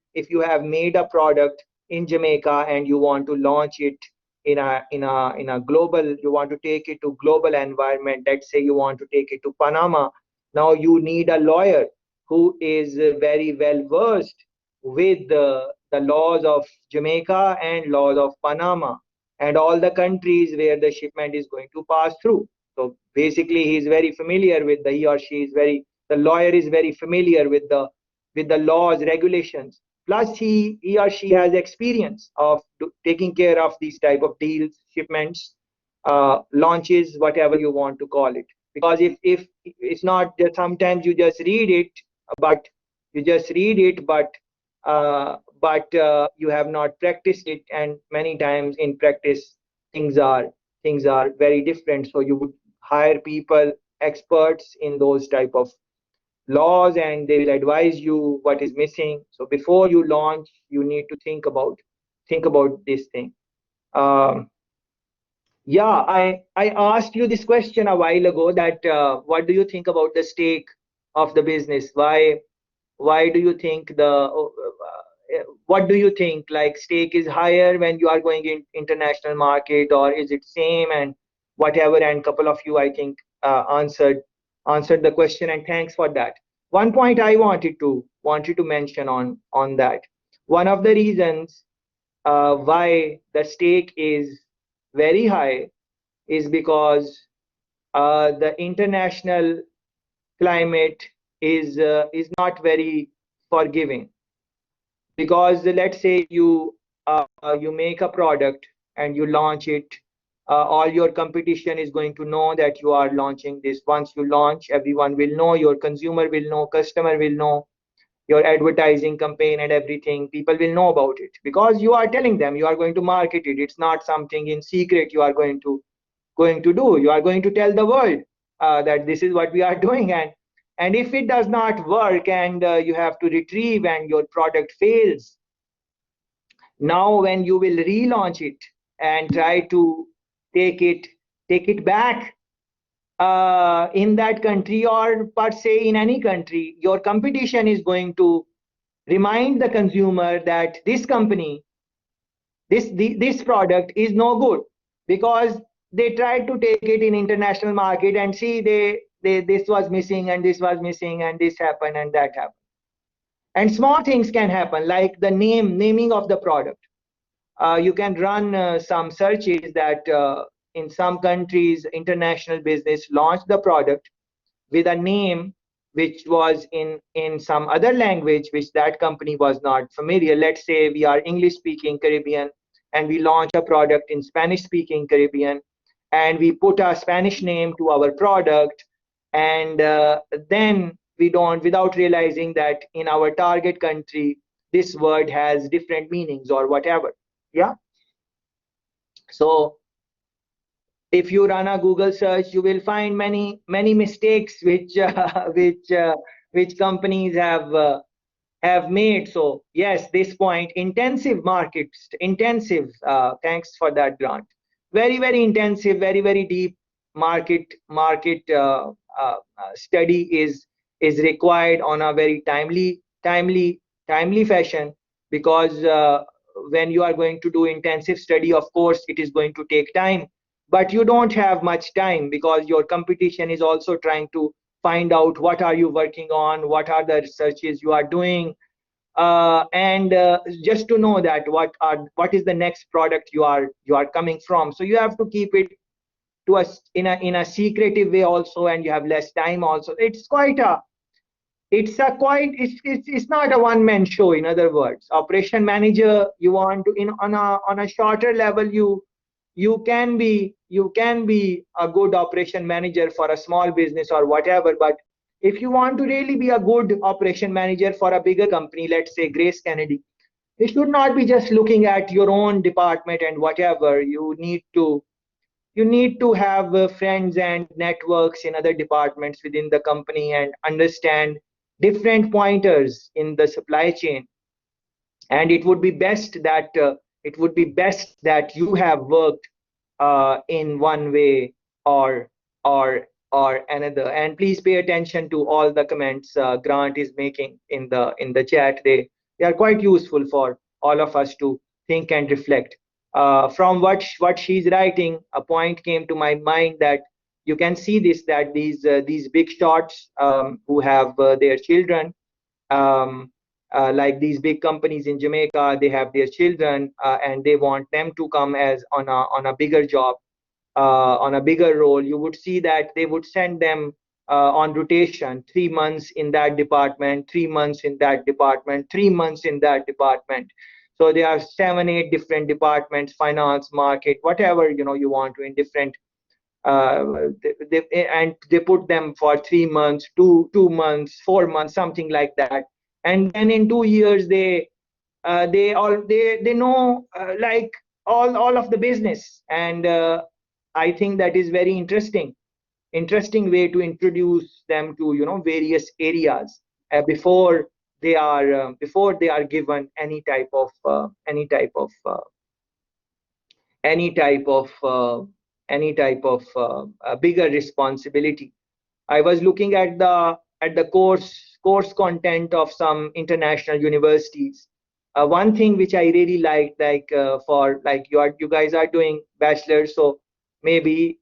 have made a product in Jamaica and you want to launch it in a global, you want to take it to global environment. Let's say you want to take it to Panama. Now you need a lawyer who is very well versed with the laws of Jamaica and laws of Panama and all the countries where the shipment is going to pass through. So basically, he is very familiar with he or she is the lawyer is very familiar with the laws, regulations. Plus, he or she has experience of taking care of these type of deals, shipments, launches, whatever you want to call it. Because if it's not that sometimes you just read it, but you have not practiced it, and many times in practice things are very different. So you would hire people, experts in those type of laws, and they will advise you what is missing. So before you launch, you need to think about this thing. um, yeah, I asked you this question a while ago, that what do you think about the stake of the business? Why do you think what do you think, like, stake is higher when you are going in international market, or is it same, and whatever? And couple of you, I think, answered the question, and thanks for that. One point I wanted to mention on that. One of the reasons why the stake is very high is because the international climate is not very forgiving. Because let's say you make a product and you launch it, all your competition is going to know that you are launching this. Once you launch, everyone will know, your consumer will know, customer will know, your advertising campaign and everything, people will know about it, because you are telling them you are going to market it. It's not something in secret you are going to do. You are going to tell the world that this is what we are doing. And if it does not work, and you have to retrieve, and your product fails, now when you will relaunch it and try to take it back, in that country, or per se in any country, your competition is going to remind the consumer that this company, this product is no good, because they tried to take it in international market and see they this was missing and this was missing and this happened and that happened. And small things can happen, like the naming of the product. You can run some searches that in some countries, international business launched the product with a name which was in some other language which that company was not familiar. Let's say we are English speaking Caribbean and we launch a product in Spanish speaking Caribbean, and we put a Spanish name to our product, and then we don't, without realizing that in our target country this word has different meanings or whatever. Yeah. So if you run a Google search, you will find many mistakes which which companies have made. So yes, this point, intensive markets, intensive. Thanks for that, Grant. Very intensive, very deep market study is required on a very timely fashion, because when you are going to do intensive study, of course it is going to take time, but you don't have much time because your competition is also trying to find out what are you working on, what are the researches you are doing, and just to know that what is the next product you are coming from. So you have to keep it to us in a secretive way also, and you have less time also. It's not a one-man show. In other words, operation manager, you want to on a shorter level, you can be a good operation manager for a small business or whatever. But if you want to really be a good operation manager for a bigger company, let's say Grace Kennedy, you should not be just looking at your own department and whatever. You need to have friends and networks in other departments within the company and understand different pointers in the supply chain. And it would be best that you have worked in one way or another. And please pay attention to all the comments Grant is making in the chat. They are quite useful for all of us to think and reflect. From what she's writing, a point came to my mind that you can see this, that these big shots who have their children, like these big companies in Jamaica, they have their children and they want them to come as on a bigger job, on a bigger role. You would see that they would send them on rotation, 3 months in that department, 3 months in that department, 3 months in that department. So there are 7, 8 different departments, finance, market, whatever you want to, in different. And they put them for 3 months, 2 months, 4 months, something like that. And then in 2 years, they know like all of the business. And I think that is very interesting way to introduce them to various areas before they are given any type of bigger responsibility. I was looking at the course content of some international universities. One thing which I really liked, like for like you guys are doing bachelor's, so maybe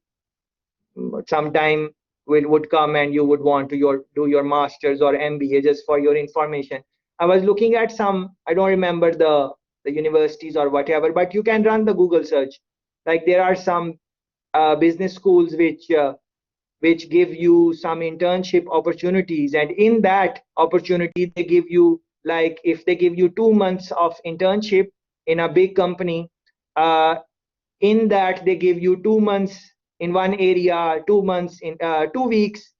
sometime would come and you would want to do your master's or MBA. Just for your information, I was looking at some, I don't remember the universities or whatever, but you can run the Google search. Like there are some business schools which give you some internship opportunities, and in that opportunity they give you, like if they give you 2 months of internship in a big company, in that they give you 2 months in one area, 2 months in 2 weeks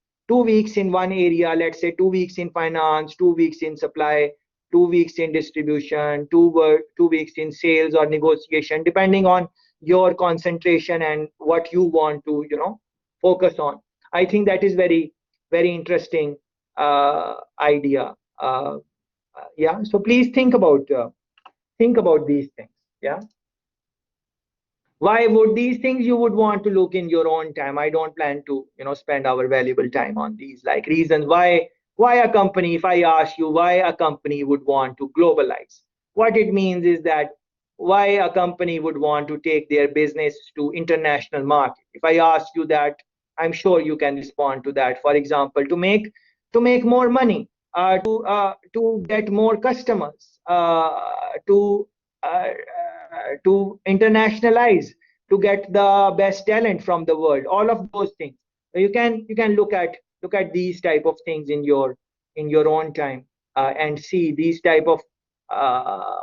in one area, let's say 2 weeks in finance, 2 weeks in supply, 2 weeks in distribution, 2 weeks in sales or negotiation, depending on your concentration and what you want to focus on. I think that is very interesting idea. Yeah, so please think about these things. Yeah. Why would these things you would want to look in your own time? I don't plan to, spend our valuable time on these, like reasons why a company, if I ask you why a company would want to globalize, what it means is that why a company would want to take their business to international market. If I ask you that, I'm sure you can respond to that. For example, to make more money, to get more customers, to internationalize, to get the best talent from the world, all of those things. So you can look at these type of things in your own time, and see these type of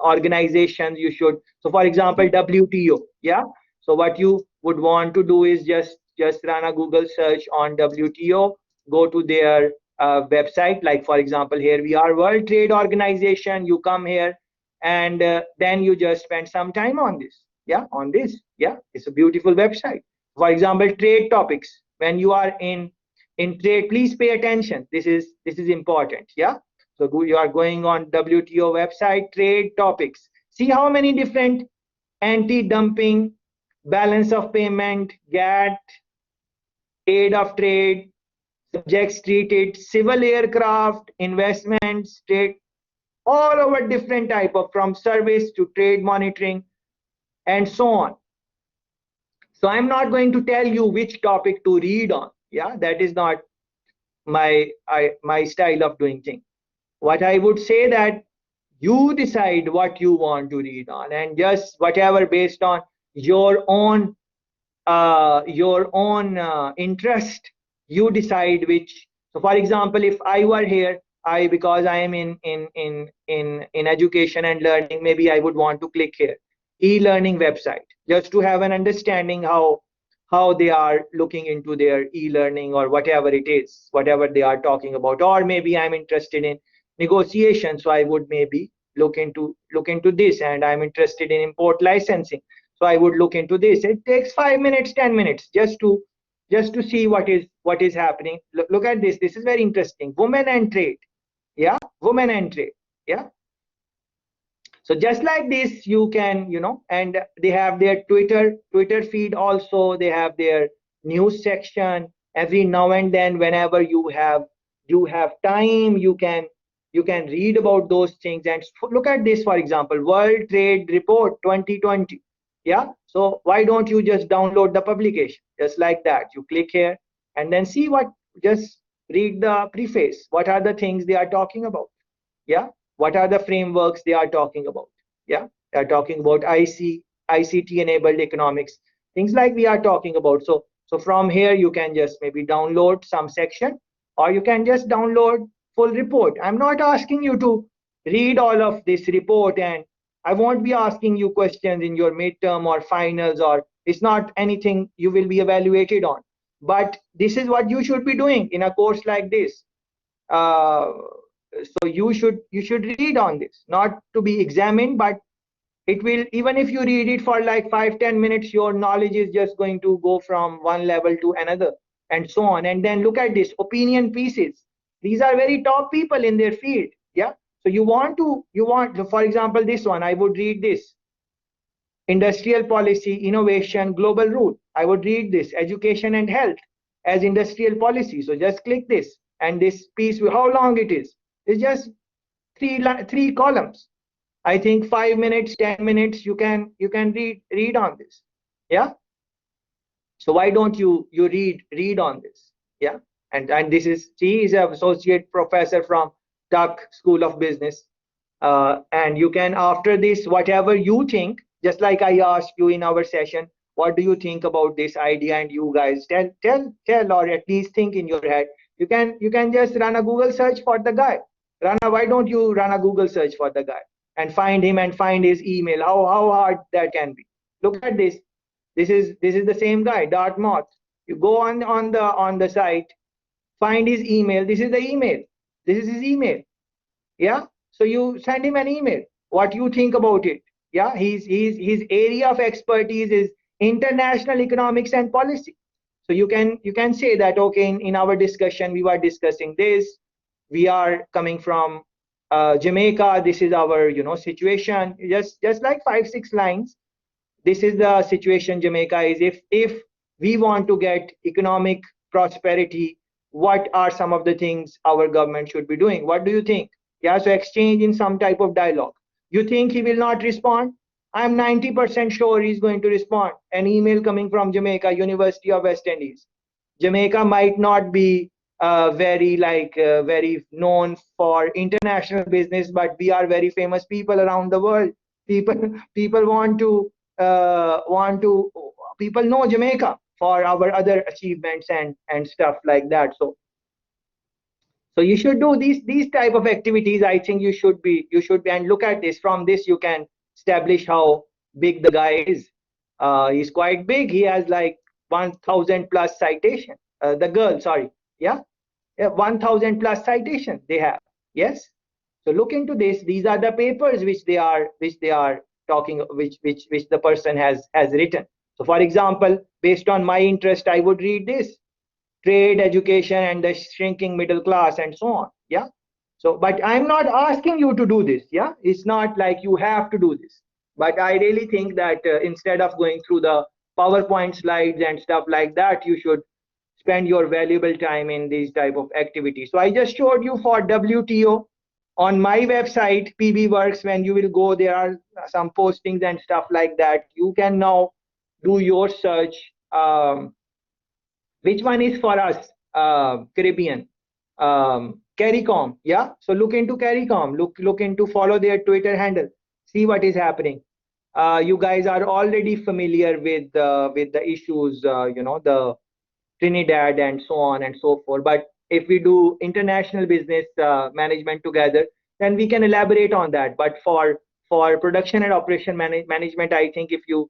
organizations you should. So for example, WTO, yeah. So what you would want to do is just run a Google search on WTO, go to their website. Like for example, here we are, World Trade Organization. You come here, and then you just spend some time on this. Yeah, on this. Yeah, it's a beautiful website. For example, trade topics. When you are in trade, please pay attention. This is important. Yeah. So you are going on WTO website, trade topics. See how many different anti-dumping, balance of payment, GATT, aid of trade, subjects treated, civil aircraft, investments, trade, all over different type of, from service to trade monitoring and so on. So I'm not going to tell you which topic to read on. Yeah, that is not my style of doing things. What I would say that you decide what you want to read on, and just whatever based on your own interest, you decide which. So for example, if I were here, because I am in education and learning, maybe I would want to click here, e-learning website, just to have an understanding how they are looking into their e-learning, or whatever it is, whatever they are talking about. Or maybe I'm interested in negotiation, so I would maybe look into this. And I'm interested in import licensing, so I would look into this. It takes 5 minutes, 10 minutes, just to see what is happening. Look at this. This is very interesting. Women and trade. Yeah, women and trade. Yeah. So just like this, you can, and they have their Twitter feed also. They have their news section. Every now and then, whenever you have time, you can read about those things. And look at this, for example, World Trade Report 2020. Yeah. So why don't you just download the publication just like that? You click here and then see just read the preface. What are the things they are talking about? Yeah. What are the frameworks they are talking about? Yeah. They are talking about ICT enabled economics, things like we are talking about. So from here, you can just maybe download some section, or you can just download full report. I'm not asking you to read all of this report, and I won't be asking you questions in your midterm or finals, or it's not anything you will be evaluated on. But this is what you should be doing in a course like this. So you should read on this, not to be examined, but it will, even if you read it for like 5-10 minutes, your knowledge is just going to go from one level to another, and so on. And then look at this, opinion pieces. These are very top people in their field. Yeah. So you want, for example, this one, I would read this, industrial policy, innovation, global route. I would read this, education and health as industrial policy. So just click this, and this piece, how long it is? It's just three columns. I think 5 minutes, 10 minutes, you can read on this. Yeah. So why don't you read on this? Yeah. And this is, she is an associate professor from Tuck School of Business. And you can, after this, whatever you think, just like I asked you in our session, what do you think about this idea? And you guys tell, or at least think in your head. You can just run a Google search for the guy. Why don't you run a Google search for the guy and find him and find his email? How hard that can be. Look at this. This is the same guy, Dartmouth. You go on the site, find his email. This is the email. This is his email. Yeah. So you send him an email. What you think about it? Yeah. His area of expertise is international economics and policy. So you can say that, okay, in our discussion we were discussing this. We are coming from Jamaica. This is our situation. Just like 5-6 lines. this is the situation Jamaica is. If we want to get economic prosperity, what are some of the things our government should be doing? What do you think? Yeah, so exchange in some type of dialogue. You think he will not respond? I'm 90% sure he's going to respond. An email coming from Jamaica, University of West Indies. Jamaica might not be very known for international business, but we are very famous people around the world. People people want to people know Jamaica for our other achievements and stuff like that. So you should do these type of activities. I think you should be and look at this. From this you can establish how big the guy is. He's quite big. He has like 1,000 plus citation. The girl, sorry, yeah, 1,000 plus citation they have. Yes. So look into this. These are the papers which they are talking, which the person has written. So for example, based on my interest, I would read this: trade, education, and the shrinking middle class, and so on. Yeah. So, but I'm not asking you to do this. Yeah. It's not like you have to do this. But I really think that instead of going through the PowerPoint slides and stuff like that, you should spend your valuable time in these type of activities. So I just showed you for WTO on my website, PB Works. When you will go, there are some postings and stuff like that. You can now do your search. Which one is for us? Caribbean. CARICOM. Yeah. So look into CARICOM. Look into, follow their Twitter handle. See what is happening. You guys are already familiar with the issues. The Trinidad and so on and so forth. But if we do international business management together, then we can elaborate on that. But for production and operation management, I think if you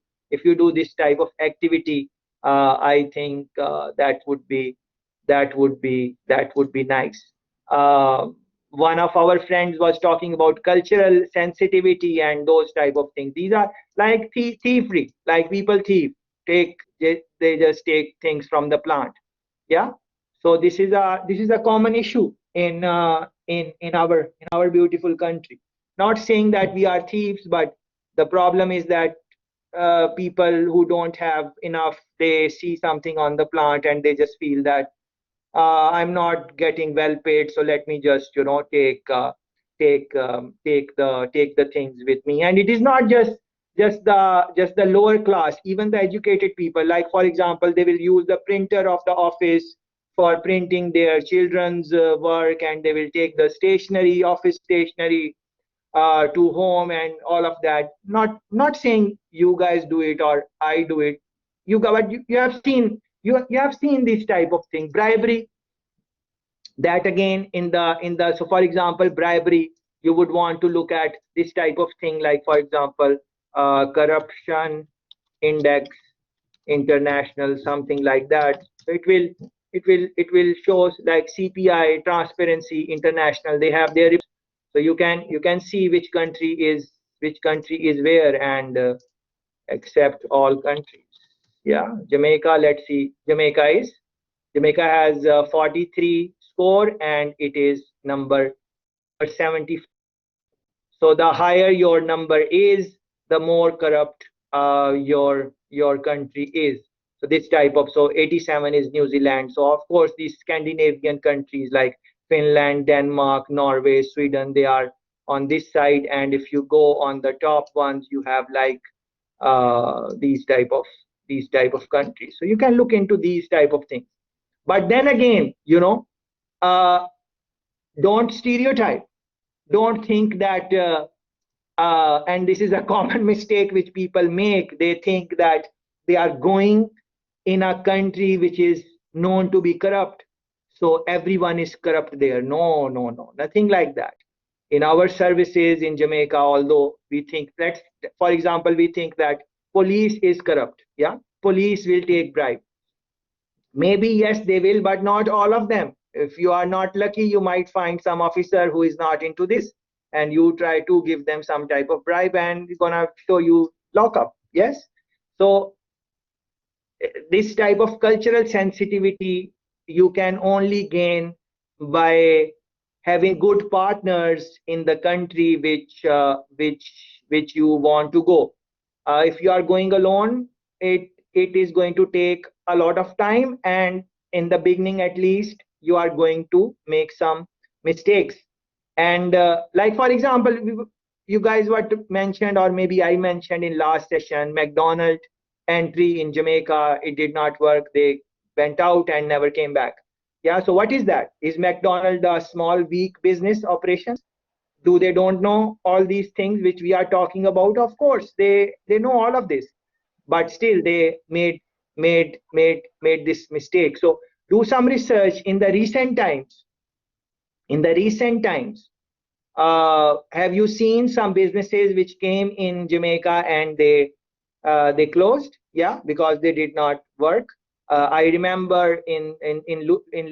do this type of activity, I think that would be nice. One of our friends was talking about cultural sensitivity and those type of things. These are like thievery, like people they just take things from the plant. Yeah. So this is a common issue in our beautiful country. Not saying that we are thieves, but the problem is that people who don't have enough, they see something on the plant and they just feel that I'm not getting well paid, so let me just take the things with me. And it is not just the lower class, even the educated people. Like for example, they will use the printer of the office for printing their children's work, and they will take the office stationery to home and all of that. Not saying you guys do it or I do it. You have seen this type of thing, bribery. That again so for example, bribery, you would want to look at this type of thing, like for example, corruption index international, something like that. So it will show like CPI, Transparency International. They have their, so you can see which country is where, and accept all countries. Yeah. Jamaica, let's see. Jamaica has 43 score, and it is number 70. So the higher your number is, the more corrupt your country is. So this type of, so 87 is New Zealand. So of course these Scandinavian countries like Finland, Denmark, Norway, Sweden, they are on this side. And if you go on the top ones, you have like these type of countries. So you can look into these type of things. But then again, don't stereotype. Don't think that, and this is a common mistake which people make. They think that they are going in a country which is known to be corrupt, so everyone is corrupt there. No, nothing like that. In our services in Jamaica, although we think that, for example, we think that police is corrupt. Yeah, police will take bribe. Maybe yes, they will, but not all of them. If you are not lucky, you might find some officer who is not into this, and you try to give them some type of bribe, and it's gonna show you lockup. Yes. So this type of cultural sensitivity you can only gain by having good partners in the country which you want to go. If you are going alone, it is going to take a lot of time, and in the beginning at least you are going to make some mistakes. And like for example, you guys what mentioned, or maybe I mentioned in last session, McDonald's entry in Jamaica, it did not work. They went out and never came back. Yeah, so what is that? Is McDonald's a small weak business operations? Do they don't know all these things which we are talking about? Of course they know all of this, but still they made this mistake. So do some research in the recent times. In the recent times, have you seen some businesses which came in Jamaica and they closed? Yeah, because they did not work. I remember in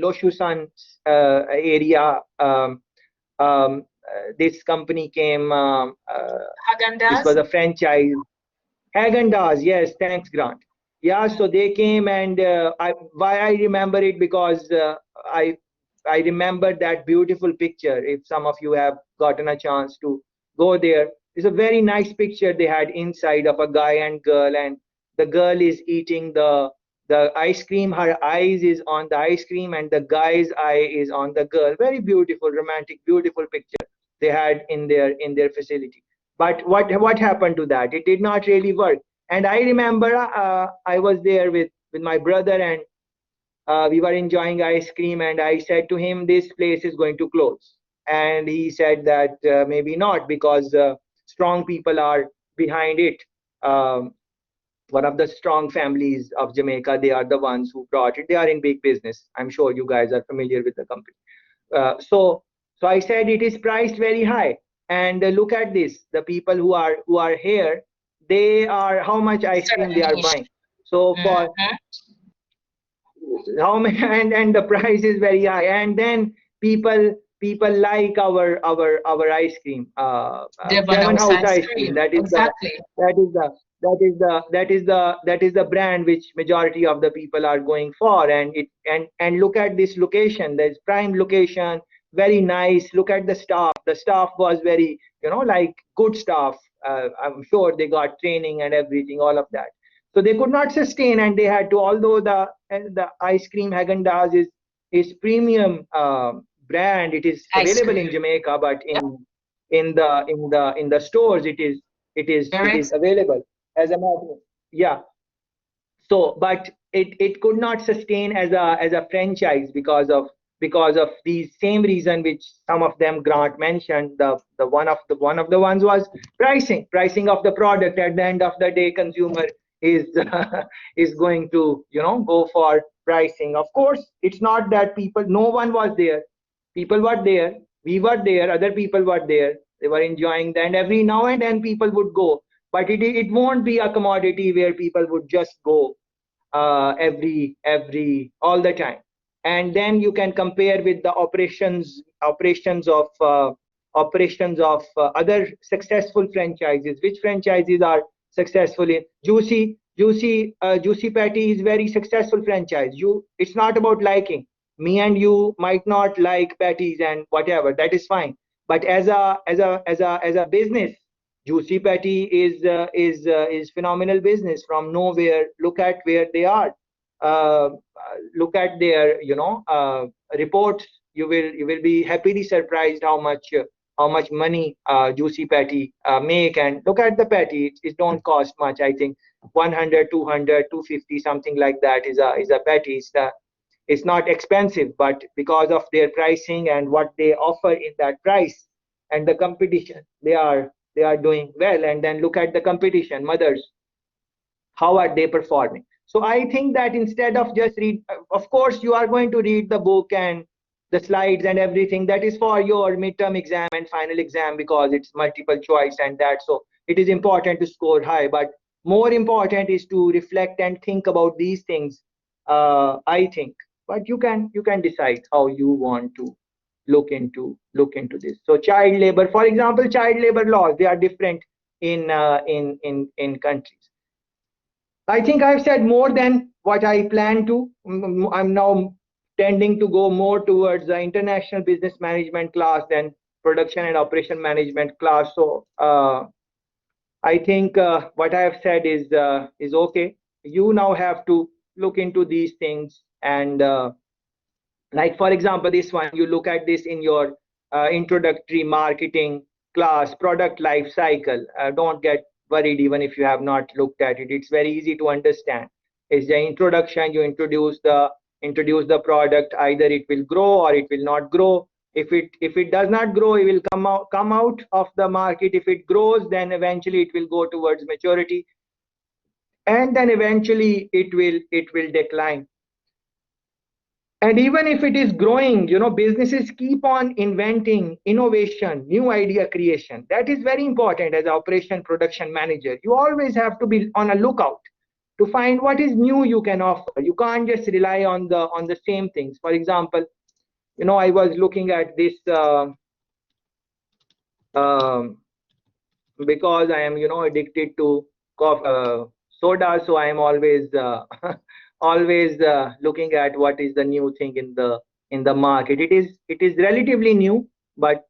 Loshusan area, this company came. This was
Haagen-Dazs?
a franchise. Haagen-Dazs, yes, thanks, Grant. Yeah, so they came, and why I remember it, because I remember that beautiful picture. If some of you have gotten a chance to go there, it's a very nice picture they had inside of a guy and girl, and the girl is eating the ice cream. Her eyes is on the ice cream, and the guy's eye is on the girl. Very beautiful, romantic, beautiful picture they had in their facility. But what happened to that? It did not really work. And I remember I was there with my brother, and we were enjoying ice cream, and I said to him, this place is going to close. And he said that maybe not, because strong people are behind it. Um, One of the strong families of Jamaica, they are the ones who brought it. They are in big business. I'm sure you guys are familiar with the company. So I said it is priced very high. And look at this, the people who are here, they are, how much ice cream they are
Certain niche.
buying. So for how many, and the price is very high, and then people like our ice cream,
Devon
Devon
House
House
ice
ice cream.
cream.
That is the
Exactly.
that is the that is the brand which majority of the people are going for. And it and look at this location. There's prime location, very nice. Look at the staff. The staff was very, like, good staff. I'm sure they got training and everything, all of that. So they could not sustain, and they had to, although the ice cream Haagen-Dazs is premium brand, it is
Ice
available
cream.
in Jamaica, but
Yep.
in the stores it
Very
is available as a matter. Yeah. So, but it could not sustain as a franchise because of these same reason which some of them Grant mentioned. The one of the ones was pricing of the product. At the end of the day, consumer is is going to go for pricing. Of course, it's not that people, no one was there. People were there, we were there, other people were there. They were enjoying that, and every now and then people would go, but it won't be a commodity where people would just go every all the time. And then you can compare with the operations of other successful franchises. Which franchises are successful in Juicy Patty is very successful franchise. It's not about liking. Me and you might not like patties and whatever, that is fine. But as a business, Juicy Patty is phenomenal business from nowhere. Look at where they are. Uh, Look at their reports. You will be happily surprised how much money Juicy Patty make. And look at the patty. It don't cost much. I think 100, 200, 250, something like that is a patty. It's not expensive, but because of their pricing and what they offer in that price and the competition, they are doing well. And then look at the competition, Mothers, how are they performing? So I think that instead of just read, of course you are going to read the book and the slides and everything. That is for your midterm exam and final exam, because it's multiple choice and that. So it is important to score high, but more important is to reflect and think about these things, I think. But you can decide how you want to look into this. So child labor, for example, child labor laws, they are different in countries. I think I've said more than what I plan to. I'm now tending to go more towards the international business management class than production and operation management class. So I think what I have said is okay. You now have to look into these things, and like for example, this one, you look at this in your introductory marketing class, product life cycle. Don't get worried even if you have not looked at it. It's very easy to understand. It's the introduction. You introduce the product. Either it will grow or it will not grow. If it does not grow, it will come out of the market. If it grows, then eventually it will go towards maturity, and then eventually it will decline. And even if it is growing, businesses keep on inventing innovation, new idea creation. That is very important as an operation production manager. You always have to be on a lookout to find what is new you can offer. You can't just rely on the same things. For example, I was looking at this um, because I am, addicted to soda, so I am always always looking at what is the new thing in the market. It is relatively new, but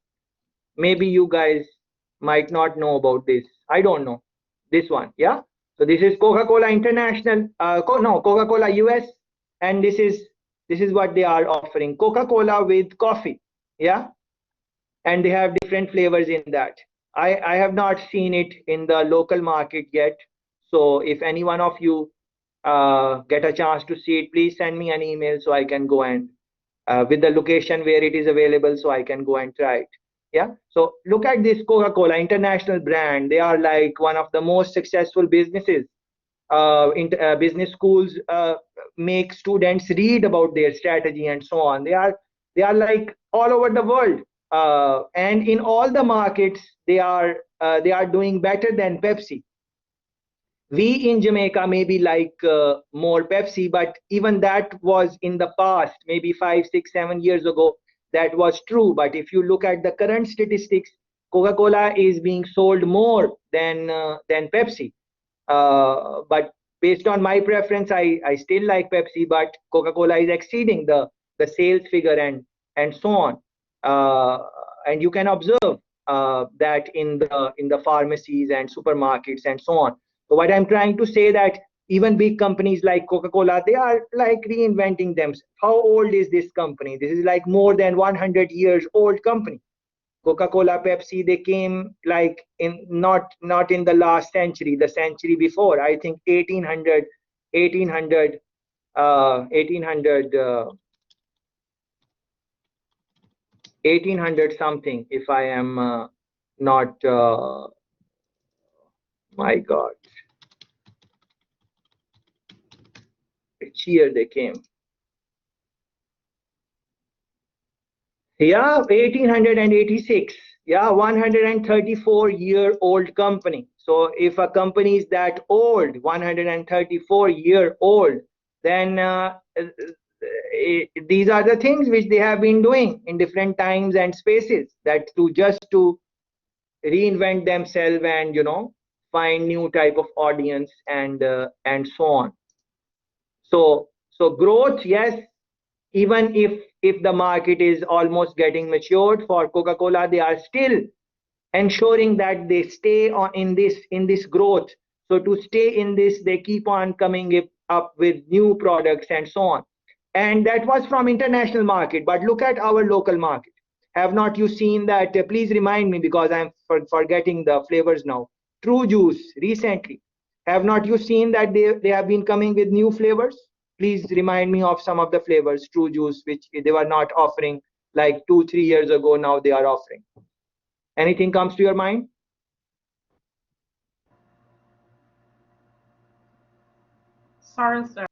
maybe you guys might not know about this. I don't know this one. Yeah. So this is Coca-Cola International. No, Coca-Cola US, and this is what they are offering: Coca-Cola with coffee. Yeah, and they have different flavors in that. I have not seen it in the local market yet. So if any one of you get a chance to see it, please send me an email so I can go and with the location where it is available, so I can go and try it. Yeah. So look at this Coca-Cola international brand. They are like one of the most successful businesses. Business schools make students read about their strategy and so on. They are like all over the world, and in all the markets they are doing better than Pepsi. We in Jamaica maybe like more Pepsi, but even that was in the past, maybe 5, 6, 7 years ago, that was true. But if you look at the current statistics, Coca-Cola is being sold more than Pepsi. But based on my preference, I still like Pepsi, but Coca-Cola is exceeding the sales figure and so on. And you can observe that in the pharmacies and supermarkets and so on. So what I'm trying to say, that even big companies like Coca-Cola, they are like reinventing themselves. How old is this company? This is like more than 100 years old company. Coca-Cola, Pepsi, they came like in not in the last century, the century before. I think 1800, 1800, 1800 something, if I am not, my God, which year they came? Yeah, 1886. Yeah, 134-year-old company. So if a company is that old, 134-year-old, then these are the things which they have been doing in different times and spaces, that to reinvent themselves and find new type of audience and so on. So growth, yes. Even if the market is almost getting matured for Coca-Cola, they are still ensuring that they stay on in this growth. So to stay in this, they keep on coming up with new products and so on. And that was from international market. But look at our local market. Have not you seen that? Please remind me, because I'm forgetting the flavors now. True Juice recently. Have not you seen that they have been coming with new flavors? Please remind me of some of the flavors, True Juice, which they were not offering like 2, 3 years ago. Now they are offering. Anything comes to your mind?
Sorry, sir.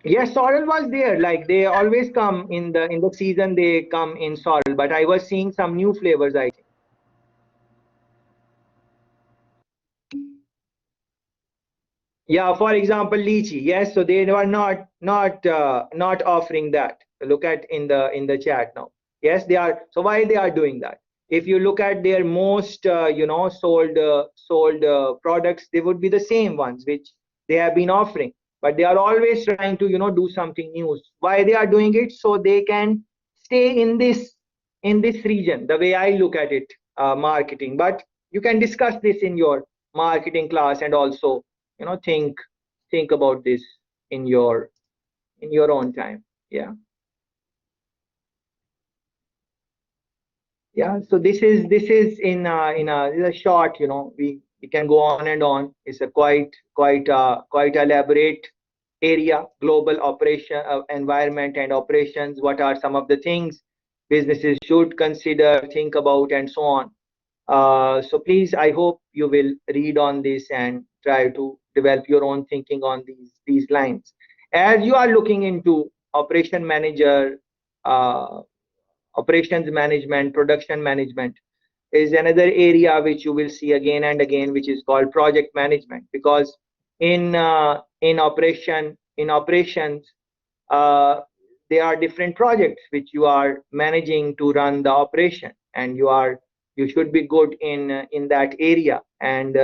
Yes, sorrel was there. Like they always come in the season. They come in sorrel, but I was seeing some new flavors, I think. Yeah, for example, lychee. Yes, so they were not offering that. Look at in the chat now. Yes, they are. So why they are doing that? If you look at their most sold products, they would be the same ones which they have been offering. But they are always trying to do something new. Why they are doing it? So they can stay in this region. The way I look at it, marketing. But you can discuss this in your marketing class, and also think about this in your own time. Yeah, so this is in a short, we can go on and on. It's a quite elaborate area: global operation, environment and operations. What are some of the things businesses should consider, think about, and so on. So please, I hope you will read on this and try to develop your own thinking on these lines. As you are looking into operation manager, uh, operations management, production management is another area which you will see again and again, which is called project management. Because in operations, uh, there are different projects which you are managing to run the operation, and you should be good in that area. And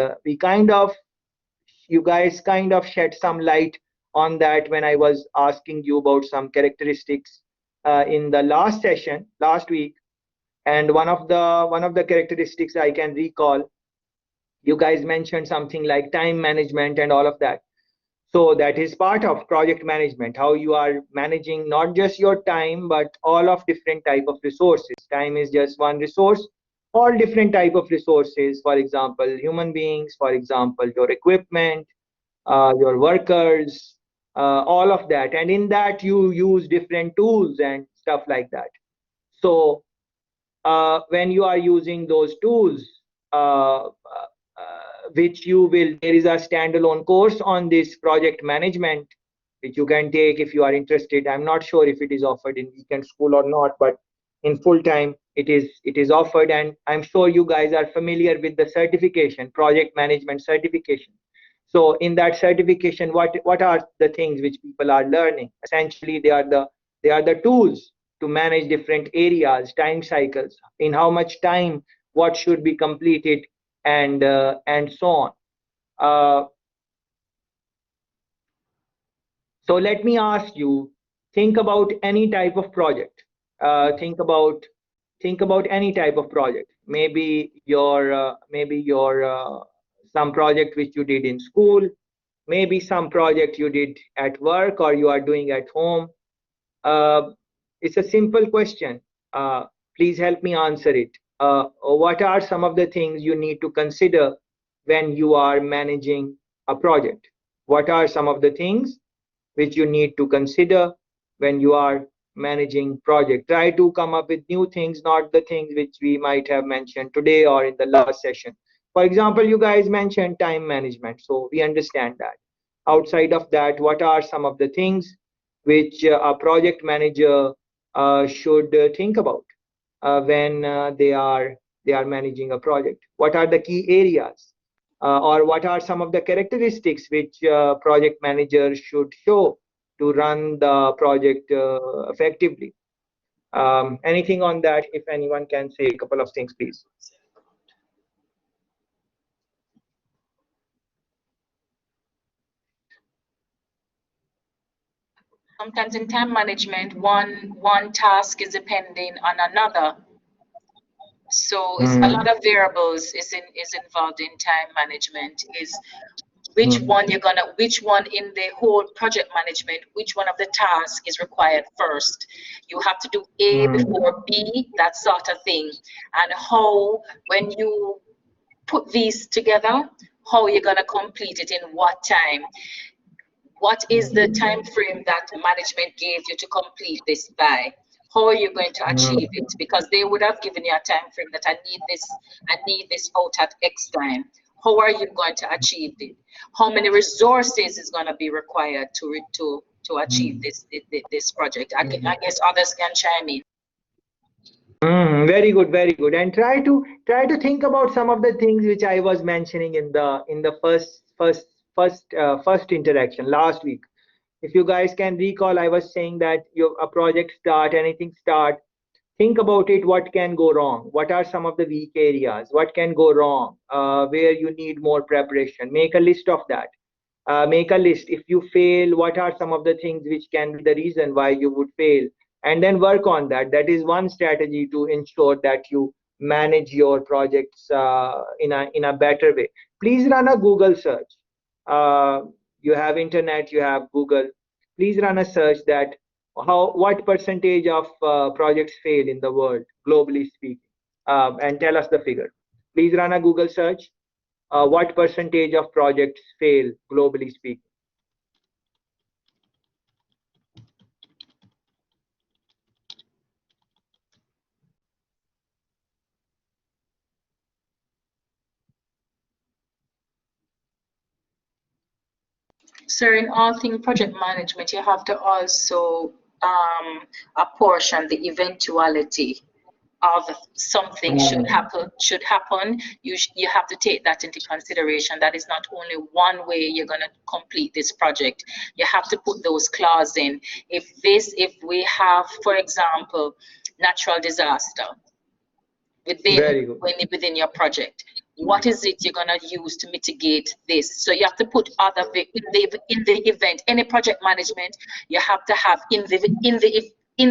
you guys kind of shed some light on that when I was asking you about some characteristics in the last session last week. And one of the characteristics I can recall, you guys mentioned something like time management and all of that. So that is part of project management, how you are managing not just your time, but all of different type of resources. Time is just one resource. All different type of resources, for example, human beings, for example, your equipment, your workers, all of that. And in that you use different tools and stuff like that. So when you are using those tools, which there is a standalone course on this project management, which you can take if you are interested. I'm not sure if it is offered in weekend school or not, but in full time it is offered. And I'm sure you guys are familiar with the certification, project management certification. So in that certification, what are the things which people are learning? Essentially, they are the tools to manage different areas, time cycles, in how much time what should be completed, and so on. Uh, so let me ask you, think about any type of project. Think about any type of project. Maybe your some project which you did in school, maybe some project you did at work or you are doing at home. Uh, it's a simple question. Please help me answer it. What are some of the things you need to consider when you are managing a project? What are some of the things which you need to consider when you are managing project? Try to come up with new things, not the things which we might have mentioned today or in the last session. For example, you guys mentioned time management, so we understand that. Outside of that, what are some of the things which a project manager should think about when they are managing a project? What are the key areas, or what are some of the characteristics which project managers should show to run the project effectively? Anything on that? If anyone can say a couple of things, please.
Sometimes in time management, one task is depending on another. So it's a lot of variables is involved in time management. Is which one in the whole project management, which one of the tasks is required first? You have to do A before B, that sort of thing. And how, when you put these together, how you're gonna complete it in what time? What is the time frame that management gave you to complete this by? How are you going to achieve it? Because they would have given you a time frame that I need this out at X time. How are you going to achieve it? How many resources is going to be required to achieve this project? I guess others can chime in.
Very good, very good. And try to think about some of the things which I was mentioning in the first interaction last week. If you guys can recall, I was saying that a project anything start, think about it. What can go wrong? What are some of the weak areas? What can go wrong? Where you need more preparation? Make a list of that. Make a list. If you fail, what are some of the things which can be the reason why you would fail? And then work on that. That is one strategy to ensure that you manage your projects in a better way. Please run a Google search. You have internet, you have Google. Please run a search that what percentage of projects fail in the world, globally speaking, and tell us the figure. Please run a Google search. What percentage of projects fail, globally speaking?
Sir, in all things project management, you have to also apportion the eventuality of something should happen. You have to take that into consideration. That is not only one way you're going to complete this project. You have to put those clauses in. If we have, for example, natural disaster within your project, what is it you're going to use to mitigate this? So you have to put other in the event. Any project management, you have to have in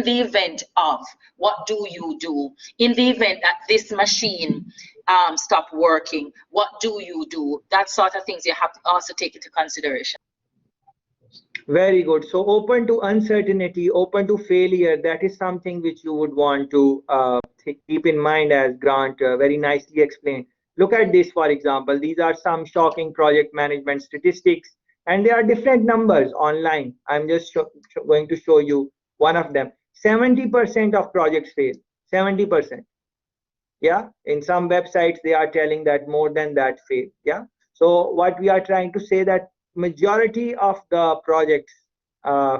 the event of, what do you do in the event that this machine stop working? What do you do? That sort of things you have to also take into consideration.
Very good. So open to uncertainty, open to failure, that is something which you would want to keep in mind, as Grant very nicely explained. Look at this, for example. These are some shocking project management statistics, and there are different numbers online. I'm just going to show you one of them. 70% of projects fail. 70%. Yeah, in some websites they are telling that more than that fail. Yeah, so what we are trying to say, that majority of the projects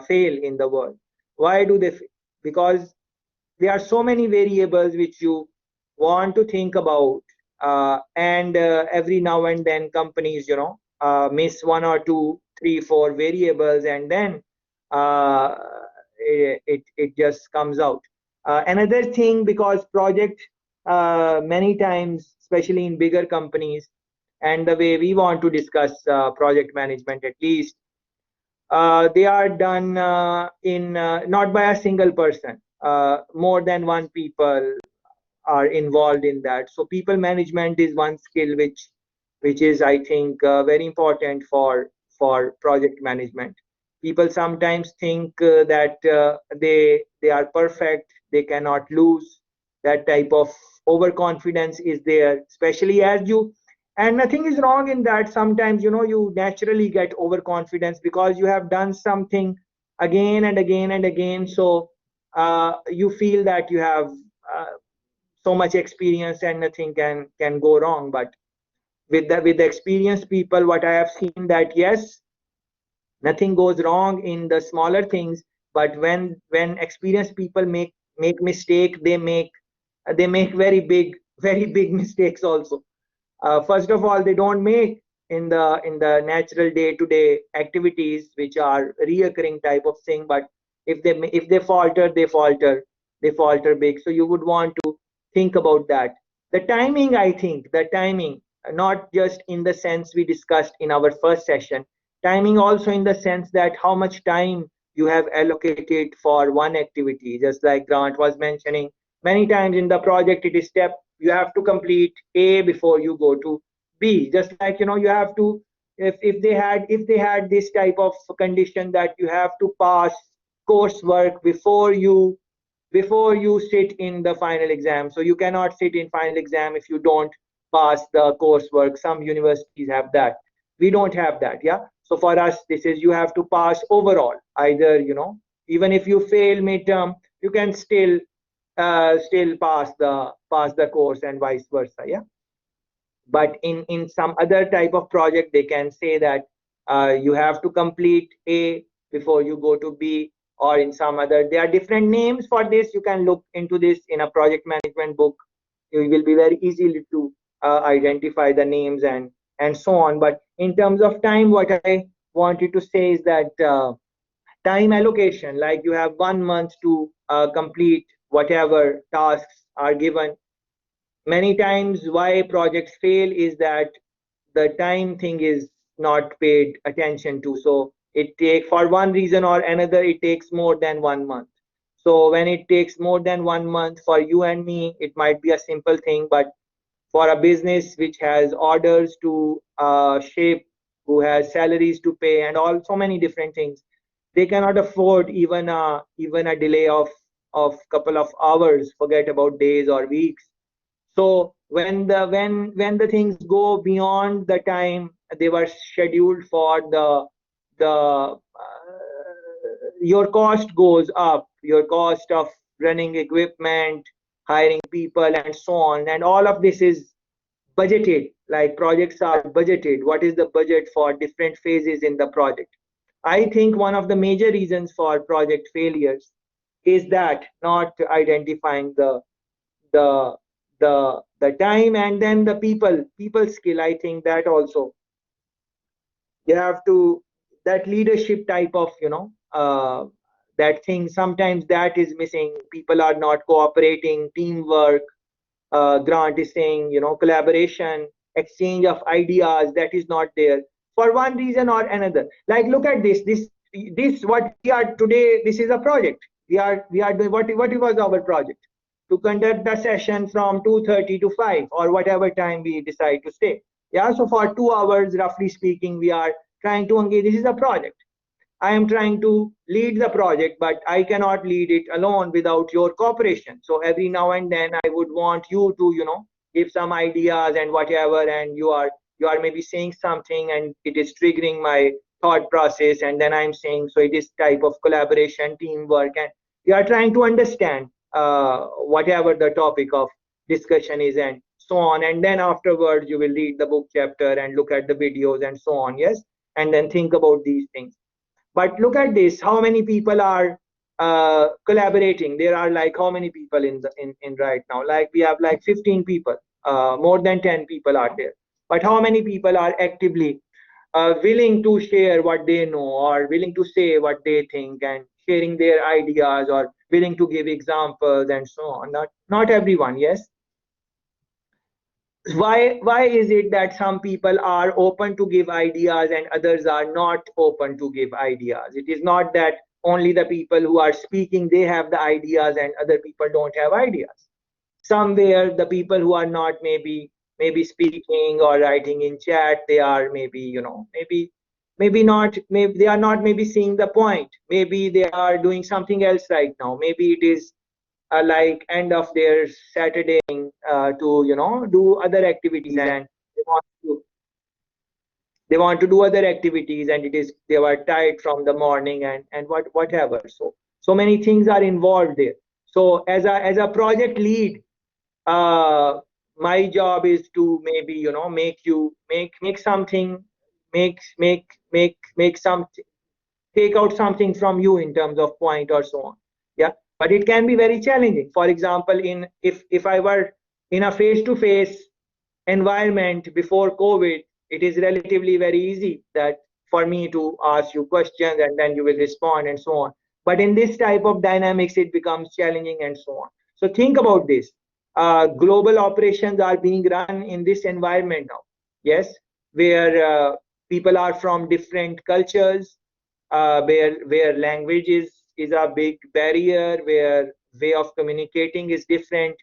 fail in the world. Why do they fail? Because there are so many variables which you want to think about, and every now and then companies miss one or two, three, four variables, and then it just comes out. Another thing, because project many times, especially in bigger companies, and the way we want to discuss project management, at least they are done not by a single person. More than one people are involved in that. So people management is one skill which is, I think, very important for project management. People sometimes think that they are perfect, they cannot lose. That type of overconfidence is there, especially as you, and nothing is wrong in that. Sometimes you naturally get overconfidence because you have done something again and again and again. So you feel that you have so much experience and nothing can go wrong. But with the experienced people, what I have seen, that yes, nothing goes wrong in the smaller things, but when experienced people make mistake, they make very big mistakes also. First of all, they don't make in the natural day-to-day activities, which are reoccurring type of thing. But if they falter, they falter big. So you would want to think about that. The timing, I think, the timing, not just in the sense we discussed in our first session, timing also in the sense that how much time you have allocated for one activity. Just like Grant was mentioning, many times in the project, it is step you have to complete A before you go to B. Just like you have to, if they had this type of condition that you have to pass coursework before you sit in the final exam. So you cannot sit in final exam if you don't pass the coursework. Some universities have that. We don't have that. Yeah. So for us, this is, you have to pass overall. Either even if you fail midterm, you can still pass the course, and vice versa. Yeah. But in some other type of project, they can say that you have to complete A before you go to B, or in some other, there are different names for this. You can look into this in a project management book. You will be very easy to identify the names and so on. But in terms of time, what I wanted to say is that time allocation, like you have 1 month to complete whatever tasks are given. Many times why projects fail is that the time thing is not paid attention to. So it takes, for one reason or another, it takes more than 1 month. So when it takes more than 1 month for you and me, it might be a simple thing, but for a business which has orders to shape, who has salaries to pay, and all so many different things, they cannot afford even a delay of couple of hours. Forget about days or weeks. So when the things go beyond the time they were scheduled for, the your cost goes up, your cost of running equipment, hiring people, and so on, and all of this is budgeted. Like projects are budgeted. What is the budget for different phases in the project? I think one of the major reasons for project failures is that not identifying the the time, and then the people skill. I think that also you have to, that leadership type of, that thing, sometimes that is missing. People are not cooperating, teamwork. Grant is saying, collaboration, exchange of ideas, that is not there for one reason or another. Like, look at this what we are today. This is a project. We are doing, what was our project? To conduct the session from 2:30 to 5, or whatever time we decide to stay. Yeah, so for 2 hours, roughly speaking, we are trying to engage. This is a project. I am trying to lead the project, but I cannot lead it alone without your cooperation. So every now and then I would want you to, give some ideas and whatever, and you are maybe saying something and it is triggering my thought process, and then I'm saying, so it is type of collaboration, teamwork, and you are trying to understand whatever the topic of discussion is, and so on. And then afterwards you will read the book chapter and look at the videos and so on. Yes, and then think about these things. But look at this, how many people are collaborating? There are like how many people in right now? Like we have like 15 people, more than 10 people are there. But how many people are actively willing to share what they know, or willing to say what they think, and sharing their ideas, or willing to give examples and so on? Not everyone. Yes. Why is it that some people are open to give ideas and others are not open to give ideas? It is not that only the people who are speaking, they have the ideas and other people don't have ideas. Somewhere the people who are not maybe speaking or writing in chat, they are maybe, maybe not, maybe they are not maybe seeing the point. Maybe they are doing something else right now. Maybe it is like end of their Saturday, to do other activities, and they want to do other activities, and it is, they were tired from the morning, and whatever. So many things are involved there. So as a project lead, my job is to maybe make something, make something, take out something from you in terms of point or so on. Yeah, but it can be very challenging. For example, if I were in a face-to-face environment before COVID, it is relatively very easy that for me to ask you questions and then you will respond and so on. But in this type of dynamics, it becomes challenging and so on. So think about this. Global operations are being run in this environment now. Yes, where people are from different cultures, where language is a big barrier, where way of communicating is different,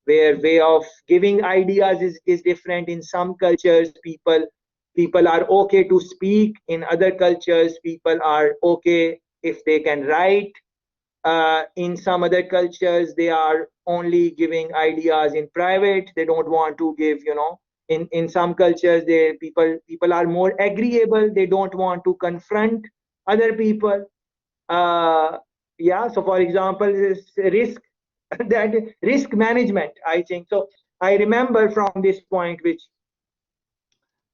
where way of giving ideas is different. In some cultures, people are okay to speak. In other cultures, people are okay if they can write. In some other cultures, they are only giving ideas in private. They don't want to give, in some cultures, people are more agreeable. They don't want to confront other people. Yeah, so for example, this risk, that risk management, I think. So I remember from this point, which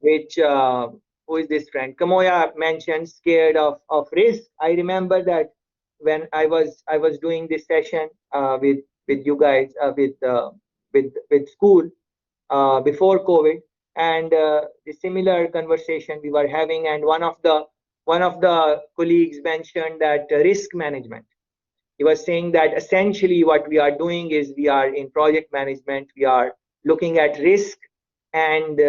who is this friend Kamoya mentioned, scared of risk. I remember that when I was doing this session with you guys, with school, before COVID, and the similar conversation we were having, and one of the colleagues mentioned that risk management. He was saying that essentially what we are doing is, we are in project management, we are looking at risk and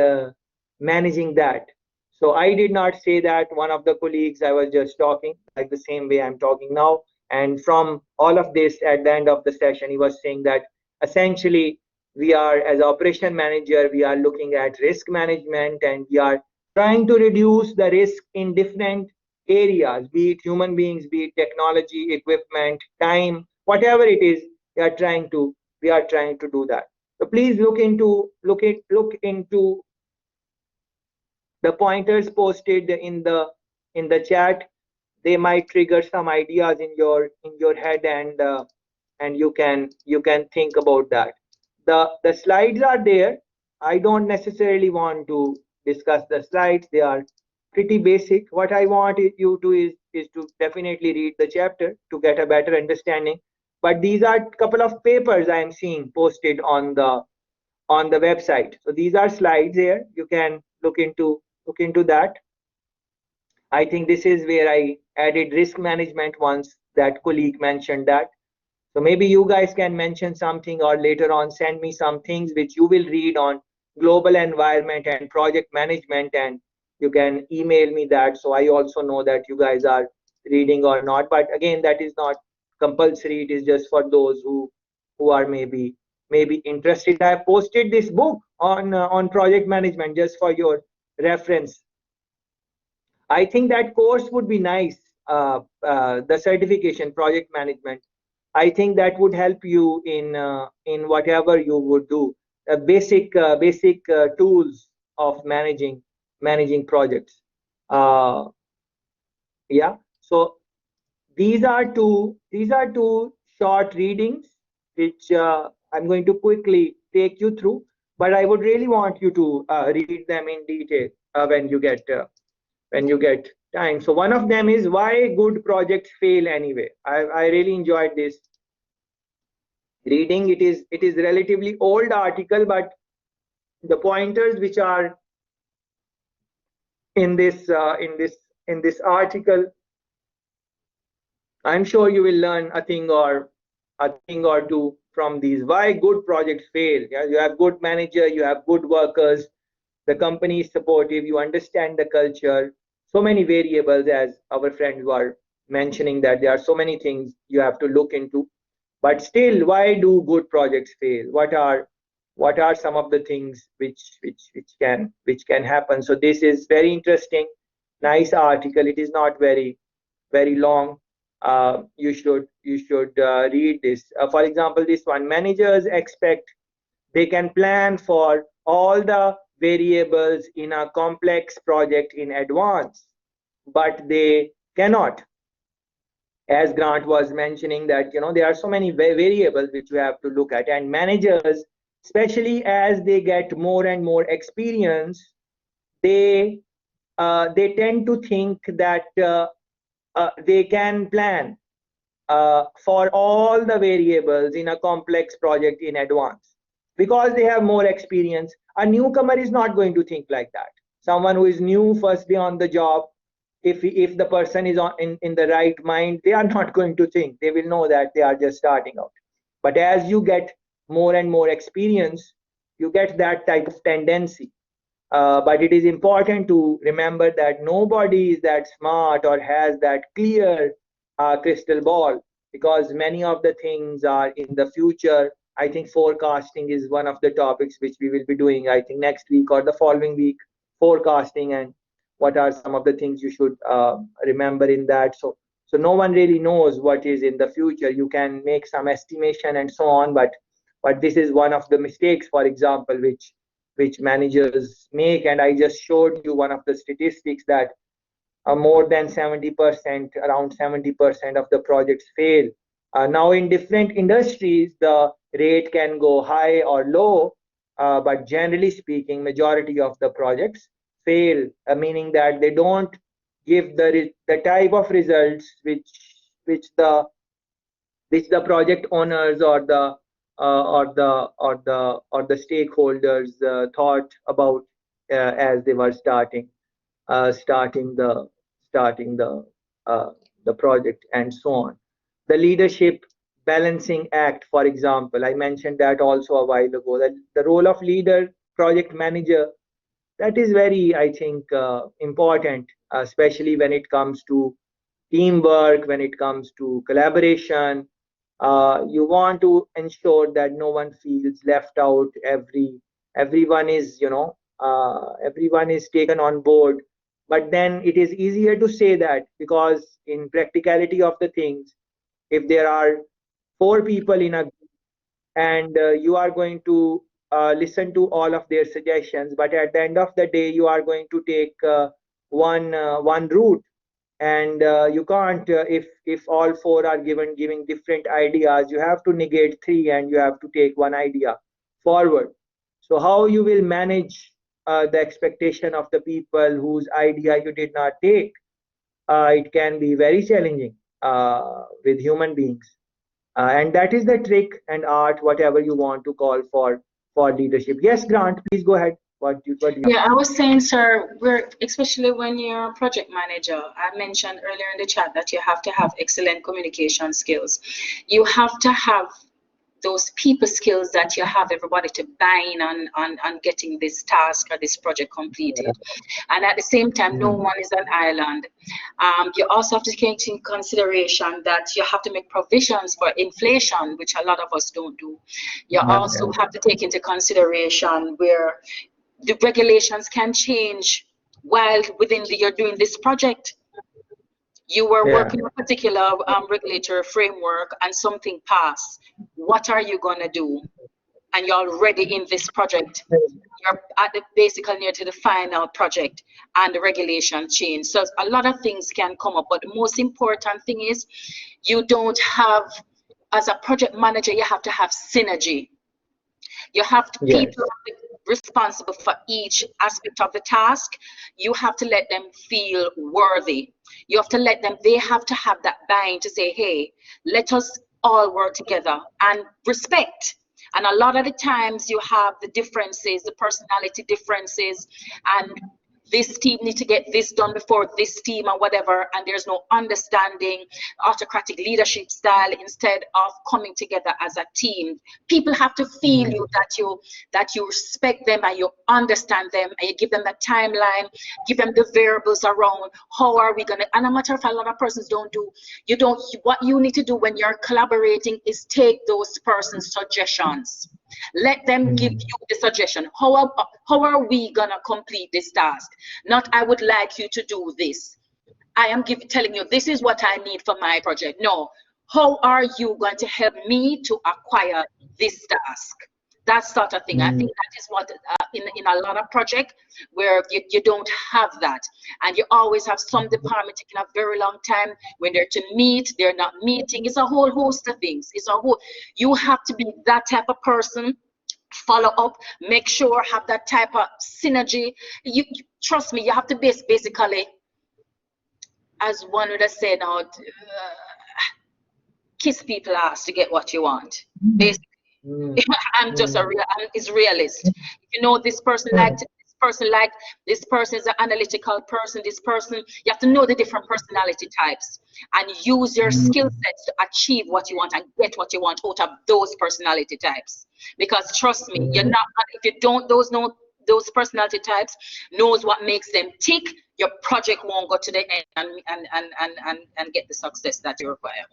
managing that. So I did not say that. One of the colleagues, I was just talking like the same way I'm talking now, And from all of this, at the end of the session, he was saying that essentially we are, as operation manager, we are looking at risk management, and we are trying to reduce the risk in different areas, be it human beings, be it technology, equipment, time, whatever it is. We are trying to do that. So please look into the pointers posted in the chat. They might trigger some ideas in your head, and you can think about that. The slides are there. I don't necessarily want to discuss the slides. They are pretty basic. What I want you to is to definitely read the chapter to get a better understanding. But these are a couple of papers I am seeing posted on the website. So these are slides here. You can look into that. I think this is where I added risk management once that colleague mentioned that. So maybe you guys can mention something, or later on send me some things which you will read on global environment and project management, and you can email me that, so I also know that you guys are reading or not. But again, that is not compulsory. It is just for those who are maybe interested. I have posted this book on project management just for your reference. I think that course would be nice. The certification project management, I think that would help you in whatever you would do. Basic tools of managing projects. Uh, yeah. So these are two short readings which I'm going to quickly take you through, but I would really want you to read them in detail when you get time. So one of them is why good projects fail anyway. I really enjoyed this reading. It is relatively old article, but the pointers which are in this article, I'm sure you will learn a thing or two from these. Why good projects fail? Yeah, you have good manager, you have good workers, the company is supportive, you understand the culture. So many variables, as our friends were mentioning, that there are so many things you have to look into. But still, why do good projects fail? What are some of the things which can happen? So this is very interesting, nice article. It is not very long. You should read this. For example, this one: managers expect they can plan for all the variables in a complex project in advance, but they cannot. As Grant was mentioning, that there are so many variables which you have to look at, and managers, especially as they get more and more experience, they tend to think that they can plan for all the variables in a complex project in advance because they have more experience. A newcomer is not going to think like that. Someone who is new, first day on the job, if the person is in the right mind, they are not going to think. They will know that they are just starting out. But as you get more and more experience, you get that type of tendency. But it is important to remember that nobody is that smart or has that clear crystal ball, because many of the things are in the future. I think forecasting is one of the topics which we will be doing, I think, next week or the following week. Forecasting, and what are some of the things you should remember in that. So no one really knows what is in the future. You can make some estimation and so on, but this is one of the mistakes, for example, which managers make. And I just showed you one of the statistics that more than 70%, around 70% of the projects fail. Now in different industries, the rate can go high or low, but generally speaking, majority of the projects fail, meaning that they don't give the type of results which the project owners or the stakeholders thought about as they were starting the project, and so on. The leadership balancing act, for example, I mentioned that also a while ago, that the role of leader, project manager, that is very, I think, important, especially when it comes to teamwork, when it comes to collaboration. You want to ensure that no one feels left out. Everyone is, everyone is taken on board. But then it is easier to say that, because in practicality of the things, if there are four people in a, and you are going to listen to all of their suggestions, but at the end of the day you are going to take one route, and you can't, if all four are giving different ideas, you have to negate three and you have to take one idea forward. So how you will manage the expectation of the people whose idea you did not take? It can be very challenging with human beings, and that is the trick and art, whatever you want to call for leadership. Yes, Grant, please go ahead. What do you
Yeah, I was saying, sir, we're especially when you're a project manager. I mentioned earlier in the chat that you have to have excellent communication skills. You have to have those people skills that you have everybody to buy in on getting this task or this project completed. And at the same time, no one is an island. You also have to take into consideration that you have to make provisions for inflation, which a lot of us don't do. You also have to take into consideration where the regulations can change while you're doing this project. You were working on a particular regulatory framework and something passed. What are you going to do? And you're already in this project. You're at the basically near to the final project and the regulation change. So a lot of things can come up, but the most important thing is you don't have, as a project manager, you have to have synergy. You have to, people responsible for each aspect of the task. You have to let them feel worthy. You have to let them, they have to have that bind to say, hey, let us all work together and respect. And a lot of the times you have the differences, the personality differences, and this team need to get this done before this team or whatever, and there's no understanding, autocratic leadership style instead of coming together as a team. People have to feel you, that you respect them and you understand them, and you give them the timeline, give them the variables around how are we gonna, and no matter if a lot of persons don't do, what you need to do when you're collaborating is take those persons' suggestions. Let them give you the suggestion. How are we gonna complete this task? Not, I would like you to do this. I am telling you, this is what I need for my project. No, how are you going to help me to acquire this task? That sort of thing. I think that is what in a lot of projects where you don't have that, and you always have some department taking a very long time when they're to meet, they're not meeting. It's a whole host of things. You have to be that type of person. Follow up, make sure, have that type of synergy. You trust me, you have to basically, as one would have said, kiss people ass to get what you want. Basically, I'm just is realist. You know, this person liked it, this person is an analytical person, this person, you have to know the different personality types and use your skill sets to achieve what you want and get what you want out of those personality types. Because trust me, you're not, if you don't know those personality types, knows what makes them tick, your project won't go to the end and get the success that you require.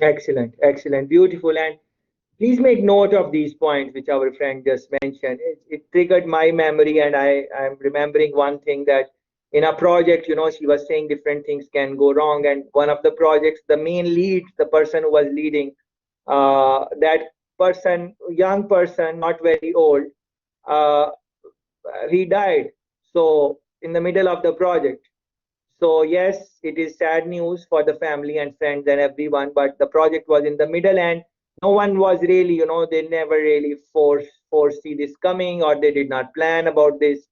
Excellent, beautiful. And please make note of these points which our friend just mentioned. It triggered my memory, and I'm remembering one thing, that in a project, she was saying different things can go wrong. And one of the projects, the main lead, the person who was leading, that person, young person, not very old, he died. So in the middle of the project. So yes, it is sad news for the family and friends and everyone, but the project was in the middle, and no one was really, they never really foresee this coming, or they did not plan about this.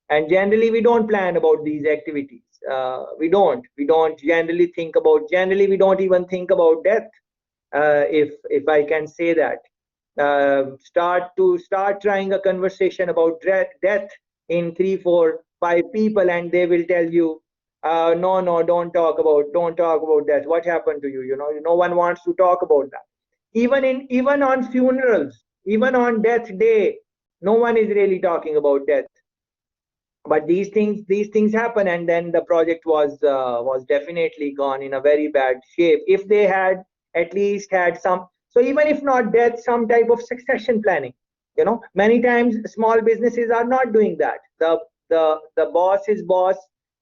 And generally, we don't plan about these activities. We don't generally think about, we don't even think about death. If I can say that, start trying a conversation about death in 3, 4, 5 people, and they will tell you, no, don't talk about that. What happened to you? No one wants to talk about that. Even on funerals, even on death day, no one is really talking about death. but these things happen, and then the project was definitely gone in a very bad shape. If they had at least had some, so even if not death, some type of succession planning. Many times small businesses are not doing that. The boss is boss,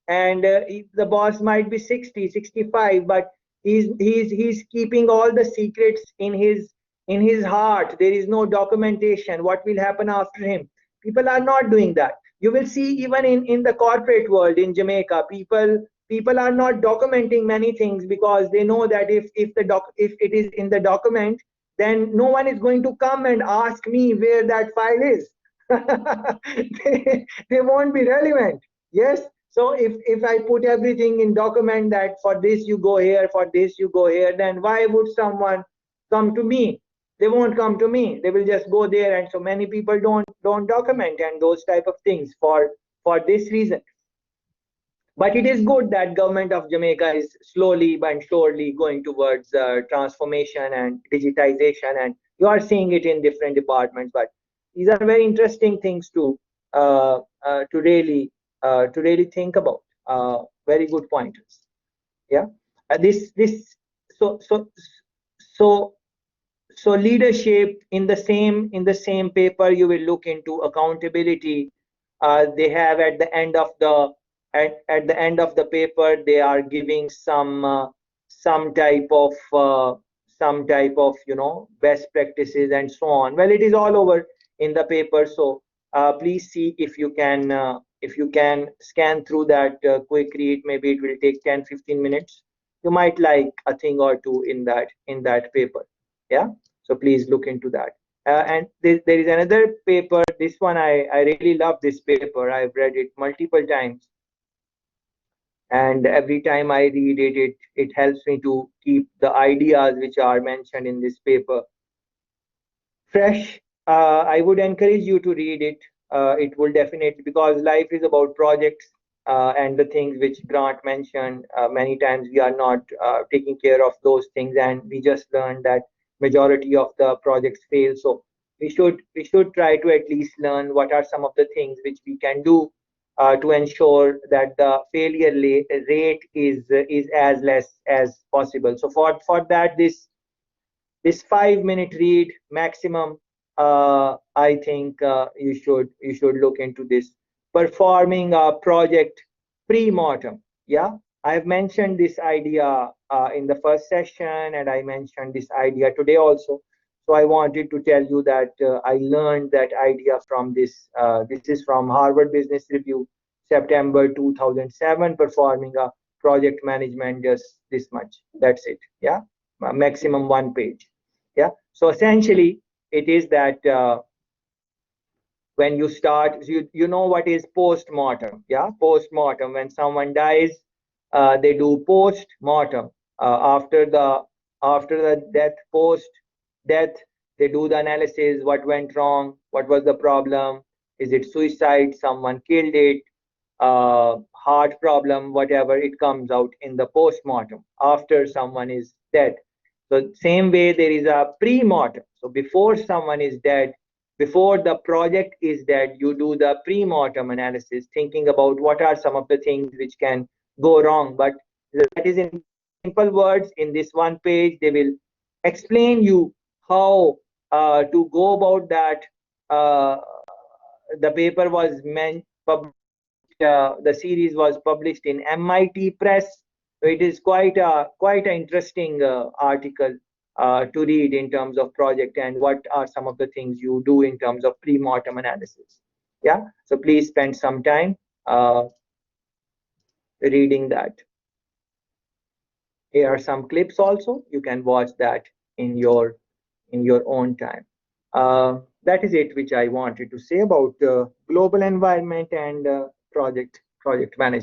and the boss might be 60, 65, but he's keeping all the secrets in his heart. There is no documentation what will happen after him. People are not doing that. You will see even in the corporate world in Jamaica, people are not documenting many things, because they know that if it is in the document, then no one is going to come and ask me where that file is. they won't be relevant. Yes. So if I put everything in document, that for this you go here, for this you go here, then why would someone come to me? They won't come to me. They will just go there. And so many people don't document and those type of things for this reason. But it is good that government of Jamaica is slowly but surely going towards transformation and digitization, and you are seeing it in different departments. But these are very interesting things to really think about. Very good pointers. Yeah. This so so so so leadership, in the same paper you will look into accountability. They have at the end of the paper, they are giving some type of best practices and so on. Well, it is all over in the paper, so please see if you can scan through that quick read. Maybe it will take 10-15 minutes. You might like a thing or two in that paper. Yeah, so please look into that. And there is another paper. This one, I really love this paper. I've read it multiple times, and every time I read it, it helps me to keep the ideas which are mentioned in this paper fresh. I would encourage you to read it. It will definitely, because life is about projects, and the things which Grant mentioned. Many times we are not taking care of those things, and we just learned that majority of the projects fail. So we should try to at least learn what are some of the things which we can do to ensure that the failure rate is as less as possible. So for that, this 5-minute read maximum, I think you should look into this. Performing a project pre-mortem. Yeah, I've mentioned this idea in the first session, and I mentioned this idea today also. So I wanted to tell you that I learned that idea from this. This is from Harvard Business Review, September 2007. Performing a project management, just this much. That's it. Yeah, maximum 1 page. Yeah. So essentially, it is that when you start, you know what is post-mortem. Yeah, post-mortem. When someone dies, they do post-mortem. After the death, post-death, they do the analysis. What went wrong? What was the problem? Is it suicide? Someone killed it? Heart problem? Whatever, it comes out in the post-mortem after someone is dead. So same way, there is a pre-mortem. So before someone is dead, before the project is dead, you do the pre-mortem analysis, thinking about what are some of the things which can go wrong. But that is in simple words. In this 1 page, they will explain you how to go about that. The paper was the series was published in MIT Press. So it is quite an interesting article to read in terms of project and what are some of the things you do in terms of pre-mortem analysis. Yeah, so please spend some time reading that. Here are some clips also. You can watch that in your own time. That is it which I wanted to say about global environment and project management.